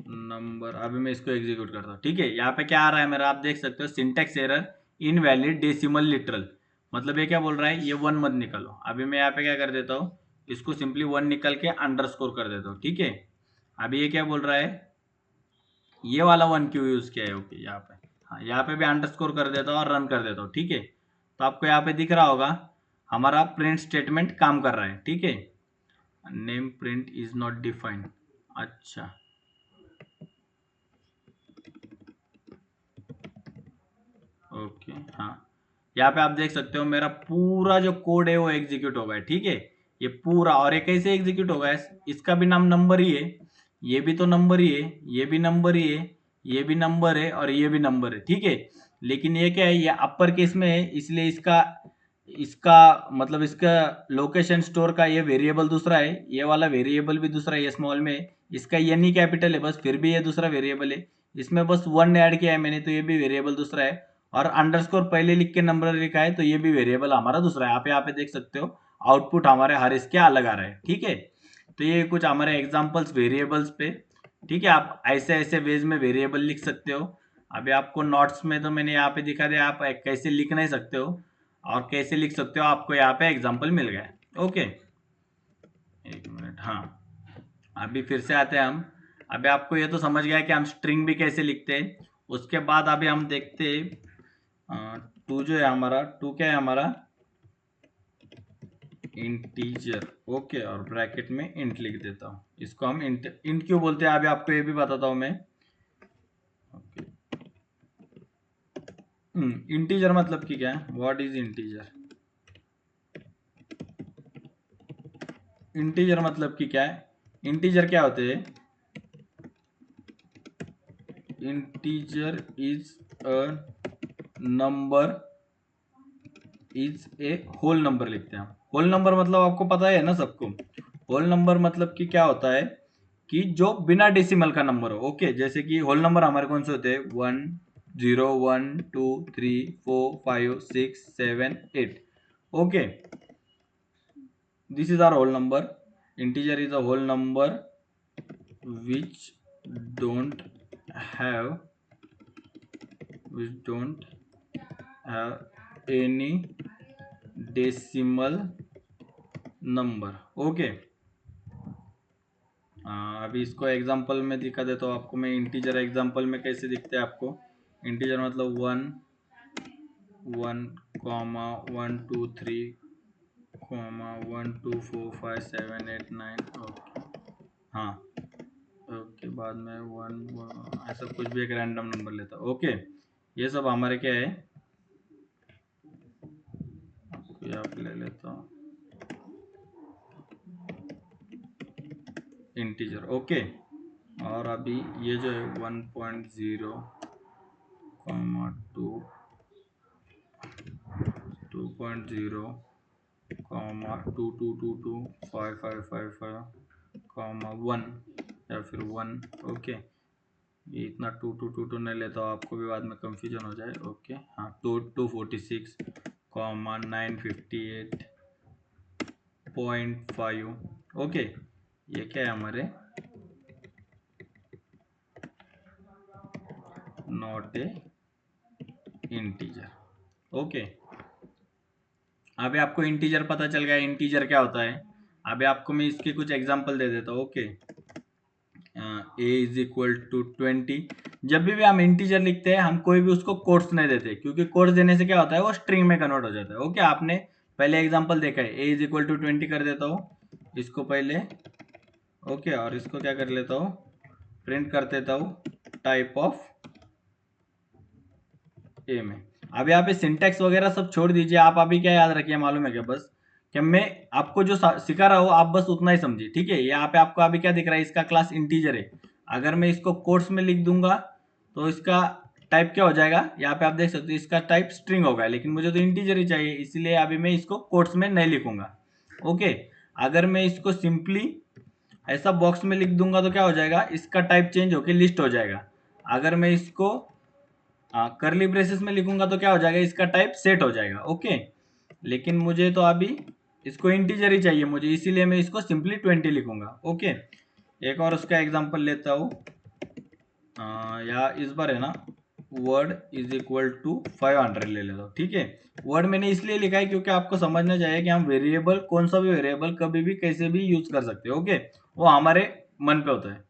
नंबर। अभी मैं इसको एग्जीक्यूट करता हूँ, ठीक है। यहाँ पे क्या आ रहा है मेरा, आप देख सकते हो syntax error, invalid decimal literal, मतलब ये क्या बोल रहा है, ये 1 मत निकालो। अभी मैं यहाँ पे क्या कर देता हूँ, इसको सिंपली 1 निकल के अंडरस्कोर कर देता हूँ, ठीक है। अभी ये क्या बोल रहा है, ये वाला 1 क्यों यूज किया है, ओके, यहाँ पे, हाँ, यहाँ पे भी अंडरस्कोर कर देता हूँ और रन कर देता हूँ, ठीक है। तो आपको यहाँ पे दिख रहा होगा हमारा प्रिंट स्टेटमेंट काम कर रहा है, ठीक है। Name print is not defined, अच्छा, ओके, हाँ। यहाँ पे आप देख सकते हो मेरा पूरा जो कोड है वो एग्जीक्यूट होगा, ठीक है, ये पूरा। और ये कैसे एग्जीक्यूट होगा, इसका भी नाम नंबर ही है, ये भी तो नंबर ही है, ये भी नंबर ही है, ये भी नंबर है, और ये भी नंबर है, ठीक है। लेकिन ये क्या है, ये अपर केस में है, इसलिए इसका इसका मतलब इसका लोकेशन स्टोर का ये वेरिएबल दूसरा है, ये वाला वेरिएबल भी दूसरा है, ये स्मॉल में है। इसका एन ही कैपिटल है बस, फिर भी ये दूसरा वेरिएबल है। इसमें बस 1 ऐड किया है मैंने, तो ये भी वेरिएबल दूसरा है। और अंडरस्कोर पहले लिख के नंबर लिखा है, तो ये भी वेरिएबल हमारा दूसरा है। आप यहाँ पे देख सकते हो आउटपुट हमारे हर इसके अलग आ रहा है, ठीक है। तो ये कुछ हमारे एग्जांपल्स वेरिएबल्स पे, ठीक है। आप ऐसे ऐसे वेज में वेरिएबल लिख सकते हो। अभी आपको नोट्स में तो मैंने यहाँ पे दिखा दिया, आप कैसे लिख नहीं सकते हो और कैसे लिख सकते हो, आपको यहाँ पे एग्जांपल मिल गया, ओके। एक मिनट, हाँ। अभी फिर से आते हैं हम। अभी आपको ये तो समझ गया कि हम स्ट्रिंग भी कैसे लिखते हैं। उसके बाद अभी हम देखते हैं टू जो है हमारा, टू क्या है हमारा, इंटीजर, ओके। और ब्रैकेट में इंट लिख देता हूँ। इसको हम इंट क्यों बोलते हैं अभी आपको ये भी बताता हूँ मैं, ओके। इंटीजर मतलब कि क्या है, व्हाट इज इंटीजर, इंटीजर मतलब कि क्या है, इंटीजर क्या होते हैं, integer is a number is a whole number लिखते हैं हम। होल नंबर मतलब आपको पता है ना सबको, होल नंबर मतलब कि क्या होता है कि जो बिना डेसिमल का नंबर हो। ओके, जैसे कि होल नंबर हमारे कौन से होते हैं, 1 0 1 2 3 4 5 6 7 8। Okay, this is our whole number. Integer is a whole number which don't have any decimal number. Okay, अभी इसको एग्जांपल में दिखा देता हूँ आपको मैं। इंटीजर एग्जांपल में कैसे दिखते हैं आपको। इंटीजर मतलब 1 1 कॉमा 1 2 3 कॉमा 1 2 4 5 7 8 9। ओके, हाँ, ओके, बाद में 1 ऐसा कुछ भी एक रैंडम नंबर लेता। ओके, ये सब हमारे क्या है, यहाँ पे ले लेता हूँ इंटीजर। ओके, और अभी ये जो है 1.0 कॉमा 2.0 कॉमा 2222 5555 कॉमा 1 या फिर 1। ओके, ये इतना 2222 नहीं लेता हूँ, आपको भी बाद में कंफ्यूजन हो जाए। ओके, हाँ, 246 कॉमा 958.5। ओके, ये क्या है हमारे नॉट ए इंटीजर। ओके, अभी आपको इंटीजर पता चल गया इंटीजर क्या होता है। अभी आपको मैं इसके कुछ एग्जांपल दे देता हूँ। Okay, a is equal to 20। जब भी हम इंटीजर लिखते हैं हम कोई भी उसको कोट्स नहीं देते, क्योंकि कोट्स देने से क्या होता है वो स्ट्रिंग में कन्वर्ट हो जाता है। ओके, आपने पहले एग्जांपल देखा है, ए इज इक्वल टू 20 कर देता हूँ इसको पहले। ओके, और इसको क्या कर लेता हूँ, प्रिंट कर देता हूँ टाइप ऑफ ए में। अब यहाँ पे सिंटेक्स वगैरह सब छोड़ दीजिए, आप अभी क्या याद रखिए मालूम है क्या, बस कि मैं आपको जो सिखा रहा हूँ आप बस उतना ही समझिए। ठीक है, यहाँ पे आपको अभी क्या दिख रहा है, इसका क्लास इंटीजर है। अगर मैं इसको कोट्स में लिख दूंगा तो इसका टाइप क्या हो जाएगा, यहाँ पे आप देख सकते हो इसका टाइप स्ट्रिंग होगा, लेकिन मुझे तो इंटीजर ही चाहिए, इसलिए अभी मैं इसको कोट्स में नहीं लिखूंगा। ओके, अगर मैं इसको सिंपली ऐसा बॉक्स में लिख दूंगा तो क्या हो जाएगा, इसका टाइप चेंज होकर लिस्ट हो जाएगा। अगर मैं इसको करली ब्रेसेस में लिखूंगा तो क्या हो जाएगा, इसका टाइप सेट हो जाएगा। ओके, लेकिन मुझे तो अभी इसको इंटीजर ही चाहिए मुझे, इसीलिए मैं इसको सिंपली 20 लिखूंगा। ओके, एक और उसका एग्जांपल लेता हूँ। या इस बार है ना वर्ड इज इक्वल टू 500 ले लेता हूँ। ठीक है, वर्ड मैंने इसलिए लिखा है क्योंकि आपको समझना चाहिए कि हम वेरिएबल कौन सा भी वेरिएबल कभी भी कैसे भी यूज कर सकते हैं। ओके, वो हमारे मन पे होता है।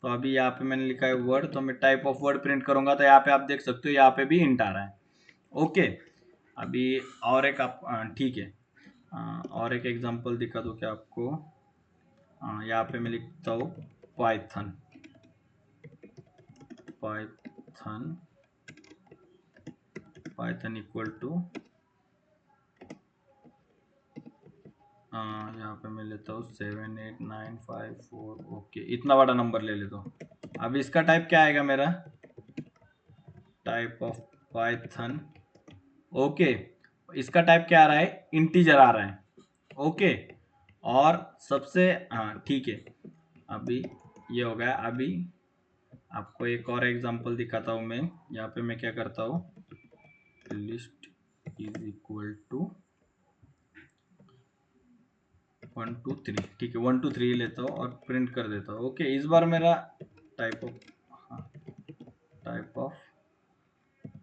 तो अभी यहाँ पे मैंने लिखा है वर्ड, तो मैं टाइप ऑफ वर्ड प्रिंट करूंगा तो यहाँ पे आप देख सकते हो यहाँ पे भी इंट आ रहा है। ओके, अभी और एक आप ठीक है, और एक एग्जांपल दिखा दो क्या आपको। यहाँ पे मैं लिखता हूँ Python. Python Python equal to यहाँ पे मैं लेता हूँ 78954। ओके, इतना बड़ा नंबर ले लेता हूँ। अब इसका टाइप क्या आएगा मेरा, टाइप ऑफ पाइथन। ओके, इसका टाइप क्या आ रहा है, इंटीजर आ रहा है। ओके, और सबसे हाँ ठीक है, अभी ये हो गया। अभी आपको एक और एग्जांपल दिखाता हूँ मैं। यहाँ पे मैं क्या करता हूँ, लिस्ट इज इक्वल टू 1 2 3। ठीक है, 1 2 3 लेता हूँ और प्रिंट कर देता हूँ। ओके, इस बार मेरा type of type of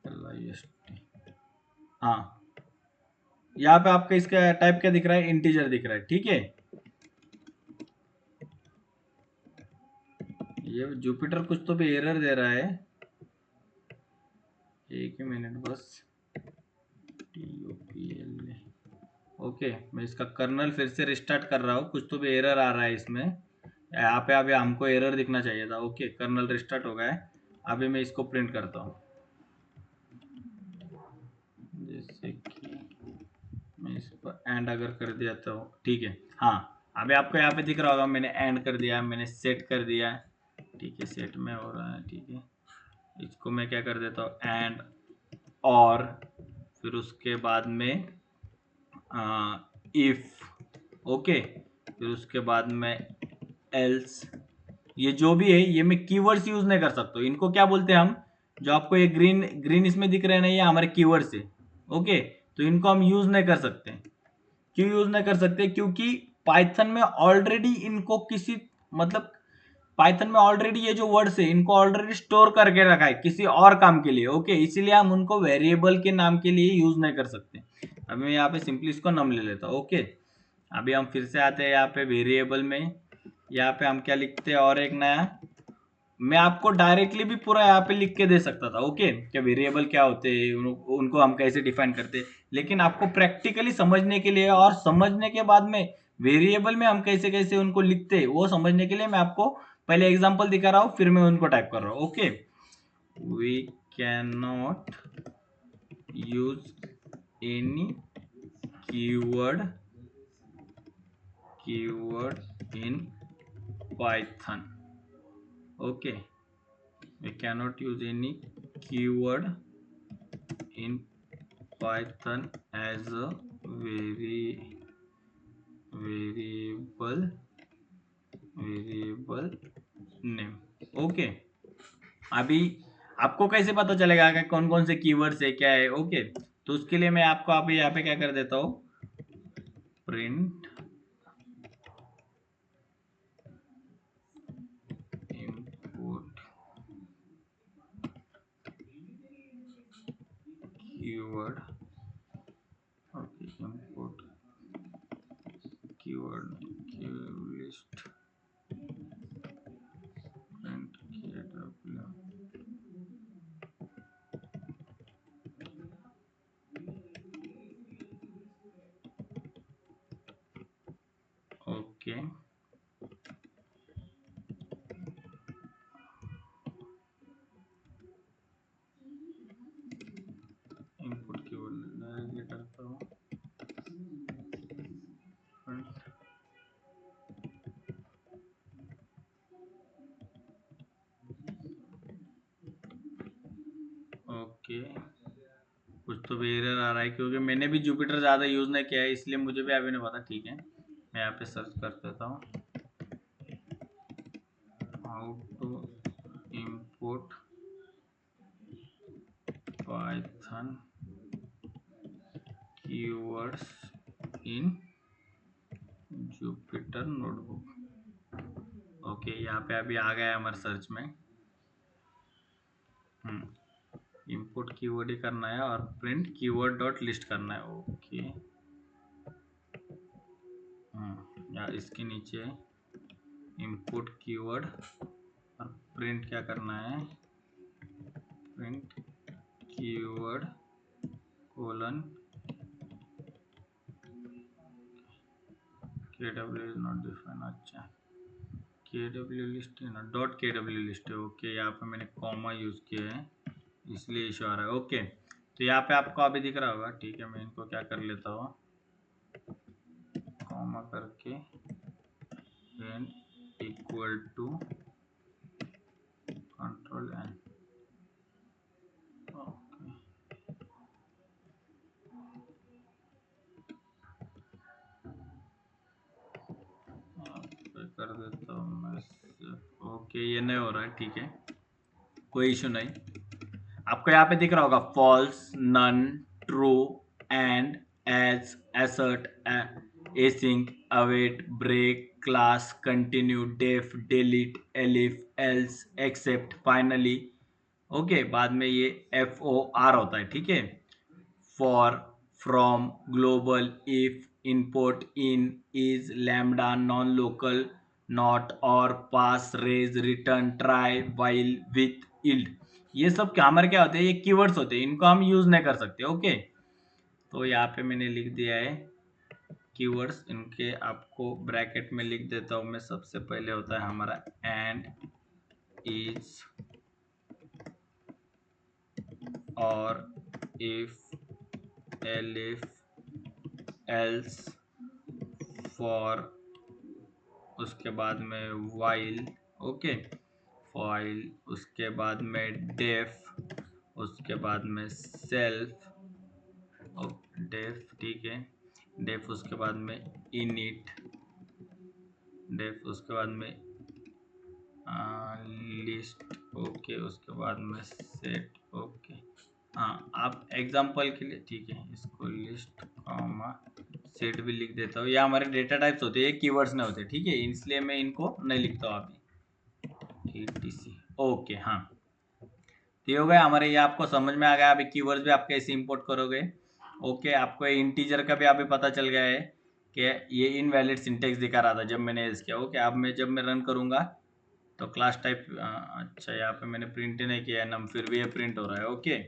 LIST। हाँ, यहाँ पे आपका इसका टाइप क्या दिख रहा है, इंटीजर दिख रहा है। ठीक है, ये जुपिटर कुछ तो भी एरर दे रहा है, एक ही मिनट बस। TOPL। ओके, मैं इसका कर्नल फिर से रिस्टार्ट कर रहा हूँ, कुछ तो भी एरर आ रहा है इसमें। यहाँ पे अभी हमको एरर दिखना चाहिए था। ओके, कर्नल रिस्टार्ट हो गया है। अभी मैं इसको प्रिंट करता हूँ, जैसे कि मैं इस पर एंड अगर कर दिया तो ठीक है। हाँ, अभी आपको यहाँ पे दिख रहा होगा मैंने एंड कर दिया, मैंने सेट कर दिया। ठीक है, सेट में हो रहा है। ठीक है, इसको मैं क्या कर देता हूँ एंड, और फिर उसके बाद में इफ, ओके, फिर उसके बाद में एल्स, ये जो भी है ये मैं कीवर्ड्स यूज नहीं कर सकता हूँ। इनको क्या बोलते हैं हम, जो आपको ये ग्रीन ग्रीन इसमें दिख रहे हैं ना, ये हमारे कीवर्ड्स है। ओके, तो इनको हम यूज नहीं कर सकते। क्यों यूज नहीं कर सकते, क्योंकि पाइथन में ऑलरेडी इनको किसी, मतलब पाइथन में ऑलरेडी ये जो वर्ड्स है इनको ऑलरेडी स्टोर करके रखा है किसी और काम के लिए। ओके, इसीलिए हम उनको वेरिएबल के नाम के लिए यूज नहीं कर सकते। अभी मैं यहाँ पे सिंपली इसको नम ले लेता हूँ। ओके, अभी हम फिर से आते हैं यहाँ पे वेरिएबल में। यहाँ पे हम क्या लिखते हैं, और एक नया, मैं आपको डायरेक्टली भी पूरा यहाँ पे लिख के दे सकता था। ओके, क्या वेरिएबल क्या होते हैं, उनको हम कैसे डिफाइन करते हैं, लेकिन आपको प्रैक्टिकली समझने के लिए और समझने के बाद में वेरिएबल में हम कैसे कैसे उनको लिखते हैं वो समझने के लिए मैं आपको पहले एग्जांपल दिखा रहा हूँ, फिर मैं उनको टाइप कर रहा हूँ। Okay, we can not use any keyword keyword in Python. Okay, we cannot use any keyword in python as a variable name। Okay, अभी आपको कैसे पता चलेगा कि कौन कौन से कीवर्ड्स है, क्या है। ओके, तो उसके लिए मैं आपको अभी यहाँ पे क्या कर देता हूँ, print input keyword। Okay, input keyword list print KW। Okay, input keyword directly करता हूँ। ओके, कुछ तो भी एरर आ रहा है, क्योंकि मैंने भी जुपिटर ज़्यादा यूज़ नहीं किया है, इसलिए मुझे भी अभी नहीं पता। ठीक है, मैं यहाँ पे सर्च कर देता हूँ, how to import Python keywords in Jupyter notebook. Okay, यहाँ पे अभी आ गया हमारे सर्च में। इनपुट कीवर्ड ही करना है और प्रिंट कीवर्ड डॉट लिस्ट करना है। ओके, या इसके नीचे इनपुट कीवर्ड और प्रिंट क्या करना है, print keyword colon KW is not define. अच्छा, KW लिस्ट है ना, डॉट KW लिस्ट है। ओके, यहाँ पे मैंने कॉमा यूज किया है इसलिए इशू आ रहा है। ओके, तो यहाँ पे आपको अभी दिख रहा होगा। ठीक है, मैं इनको क्या कर लेता हूँ, कॉमा करके N equal to control N. Okay, कर देता हूँ मैं। ओके, ये नहीं हो रहा है। ठीक है, कोई इशू नहीं। आपको यहाँ पे दिख रहा होगा false, none, true, and, as, assert, async, await, break, class, continue, def, delete, elif, else, except, finally. Okay, बाद में ये FOR होता है। ठीक है, for, from, global, if, input, in, is, lambda, nonlocal, not, or, pass, raise, return, try, while, with, yield. ये सब क्या हमारे क्या होते हैं, ये कीवर्ड्स होते हैं, इनको हम यूज नहीं कर सकते। ओके, तो यहाँ पे मैंने लिख दिया है कीवर्ड्स, इनके आपको ब्रैकेट में लिख देता हूँ मैं। सबसे पहले होता है हमारा एंड, इज, और, इफ, एलिफ, एल्स, फॉर, उसके बाद में वाइल। ओके, वाइल, उसके बाद में डेफ, उसके बाद में सेल्फ, डेफ। ठीक है, डेफ, उसके बाद में इनिट डेफ, उसके बाद में लिस्ट, ओके, उसके बाद में सेट, ओके। हाँ, आप एग्जांपल के लिए ठीक है, इसको लिस्ट कॉमा सेट भी लिख देता हूँ। ये हमारे डेटा टाइप्स होते हैं, कीवर्ड्स नहीं होते, ठीक है, इसलिए मैं इनको नहीं लिखता हूँ अभी। etc, okay. हाँ, ये हो गया हमारे, ये आपको समझ में आ गया। अभी कीवर्ड्स भी आप कैसे इंपोर्ट करोगे। ओके, आपको इंटीजर का भी अभी पता चल गया है कि ये इनवैलिड सिंटेक्स दिखा रहा था जब मैंने एज किया। ओके, अब मैं जब मैं रन करूँगा तो क्लास टाइप, अच्छा यहाँ पे मैंने प्रिंट नहीं किया है नम, फिर भी ये प्रिंट हो रहा है। ओके,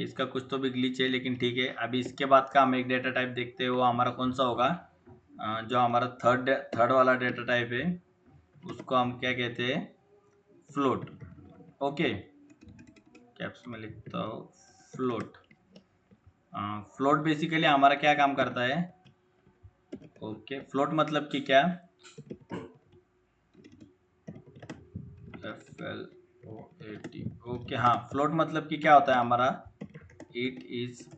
इसका कुछ तो भी ग्लिच है, लेकिन ठीक है। अभी इसके बाद का हम एक डेटा टाइप देखते हैं, वो हमारा कौन सा होगा। जो हमारा थर्ड वाला डेटा टाइप है, उसको हम क्या कहते हैं, फ्लोट। ओके, कैप्स में लिखता हूँ फ्लोट। फ्लोट बेसिकली हमारा क्या काम करता है। ओके, फ्लोट मतलब कि क्या, FLOAT। ओके, हाँ, फ्लोट मतलब कि क्या होता है हमारा, it is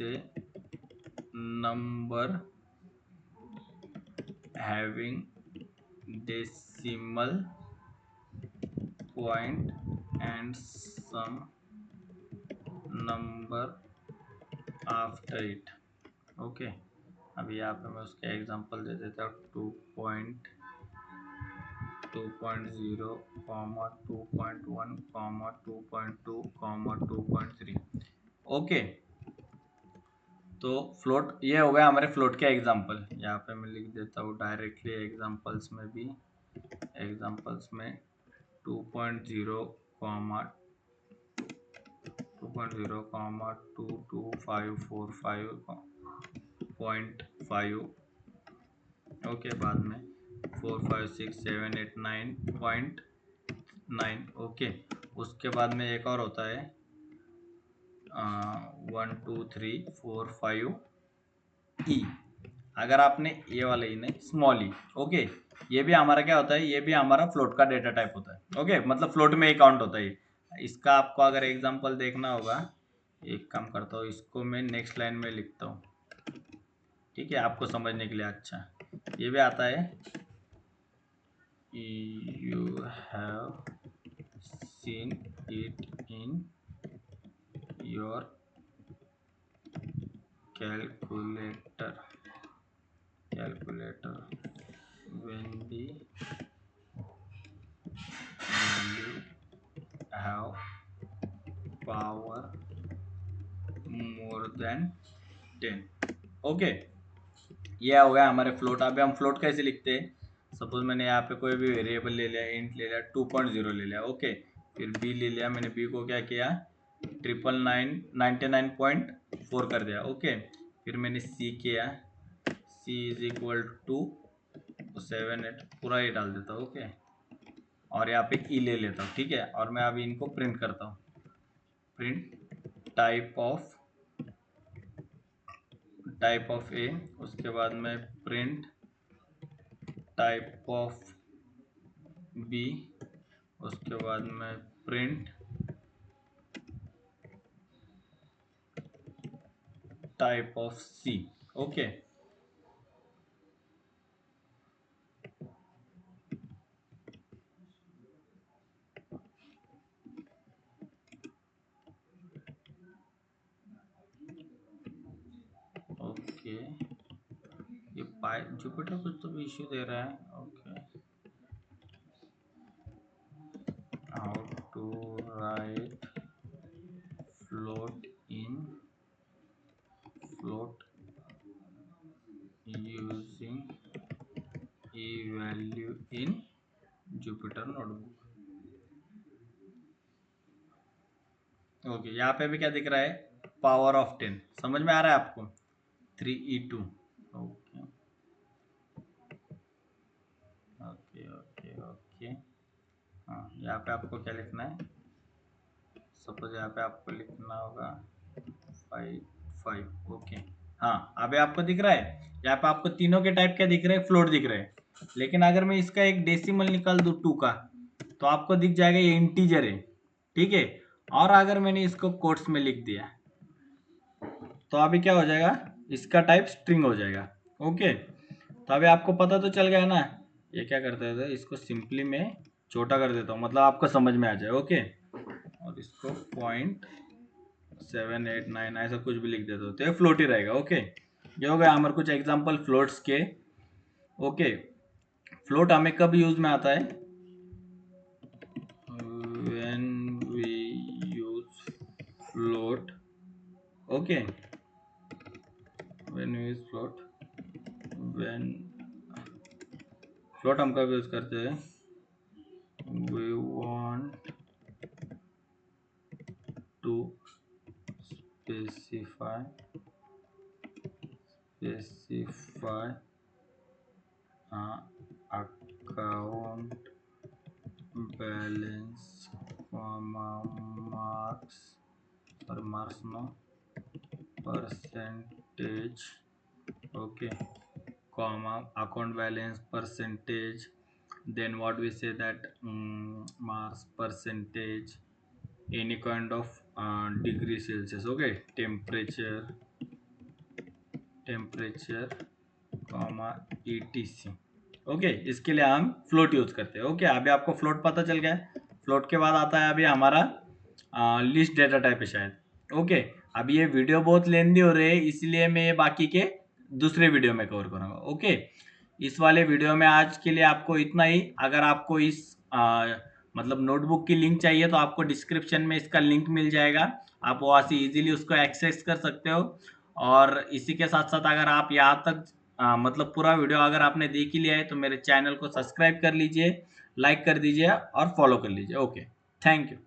a number having decimal point and some number after it. Okay, अभी यहाँ पे मैं उसका एग्जांपल दे देता हूँ, 2.0, 2.1, 2.2, 2.3। ओके, तो फ्लोट ये हो गया हमारे फ्लोट के एग्जांपल। यहाँ पे मैं लिख देता हूँ डायरेक्टली एग्जांपल्स में भी, एग्जांपल्स में 2.0, 2.0, 2255.5। ओके, बाद में 4, 5, 6, 7, 8, 9.9। ओके, उसके बाद में एक और होता है 1, 2, 3, 4, 5 ई। अगर आपने ये वाला ई नहीं, स्मॉल ई। ओके, ये भी हमारा क्या होता है, ये भी हमारा फ्लोट का डेटा टाइप होता है। ओके, मतलब फ्लोट में एक काउंट होता है। इसका आपको अगर एग्जांपल देखना होगा, एक काम करता हूँ, इसको मैं नेक्स्ट लाइन में लिखता हूँ, ठीक है, आपको समझने के लिए। अच्छा, ये भी आता है, you have seen it in your calculator when the value have power more than 10। Okay, ये हो गया हमारे फ्लोट। अभी हम फ्लोट कैसे लिखते हैं, सपोज मैंने यहाँ पे कोई भी वेरिएबल ले लिया, इंट ले लिया, 2.0 ले लिया। ओके, फिर बी ले लिया, मैंने बी को क्या किया, 99.4 कर दिया। ओके, फिर मैंने सी किया, सी इज इक्वल टू 7, 8 पूरा ही डाल देता हूँ। ओके, और यहाँ पे ई ले लेता हूँ, ठीक है, और मैं अभी इनको प्रिंट करता हूँ, प्रिंट टाइप ऑफ ए, उसके बाद में प्रिंट टाइप ऑफ बी, उसके बाद में print type of C. Okay, okay, ये पाई जुपिटर कुछ तो भी इश्यू दे रहा है। Okay, how to write float using e value in Jupyter notebook. Okay, यहाँ पे भी क्या दिख रहा है, पावर ऑफ 10। समझ में आ रहा है आपको, 3E2। Okay okay okay okay, हाँ, यहाँ पे आपको क्या लिखना है, सपोज यहाँ पे आपको लिखना होगा 5। ओके, हाँ, अभी आपको दिख रहा है, यहाँ पे आपको तीनों के टाइप क्या दिख रहे हैं, फ्लोट दिख रहे हैं। लेकिन अगर मैं इसका एक डेसिमल निकाल दूँ 2 का, तो आपको दिख जाएगा ये इंटीजर है, ठीक है। और अगर मैंने इसको कोट्स में लिख दिया, तो अभी क्या हो जाएगा, इसका टाइप स्ट्रिंग हो जाएगा। ओके, तो अभी आपको पता तो चल गया ना। ये क्या करते थे, इसको सिंपली मैं छोटा कर देता हूँ, मतलब आपको समझ में आ जाए। ओके, और इसको 0.789 ऐसा कुछ भी लिख देते हो तो ये फ्लोट ही रहेगा। ओके, ये हो गया हमारे कुछ एग्जांपल फ्लोट्स के। ओके, फ्लोट हमें कब यूज में आता है, when we use float। Okay, when we use float, when float हम कब यूज करते हैं, we want to specify account balance, marks or marks no percentage। okay, comma account balance percentage, then what we say that marks percentage, any kind of degree Celsius। okay, temperature comma etc। Okay, इसके लिए हम float use करते हैं। Okay, अभी आपको float पता चल गया है। फ्लोट के बाद आता है अभी हमारा लिस्ट डेटा टाइप है शायद। ओके, अभी ये वीडियो बहुत लेंदी हो रही है, इसलिए मैं ये बाकी के दूसरे वीडियो में कवर करूंगा। ओके, इस वाले वीडियो में आज के लिए आपको इतना ही। अगर आपको इस मतलब नोटबुक की लिंक चाहिए तो आपको डिस्क्रिप्शन में इसका लिंक मिल जाएगा, आप वहाँ से इजीली उसको एक्सेस कर सकते हो। और इसी के साथ साथ अगर आप यहाँ तक मतलब पूरा वीडियो अगर आपने देख ही लिया है तो मेरे चैनल को सब्सक्राइब कर लीजिए, लाइक कर दीजिए और फॉलो कर लीजिए। Okay, thank you.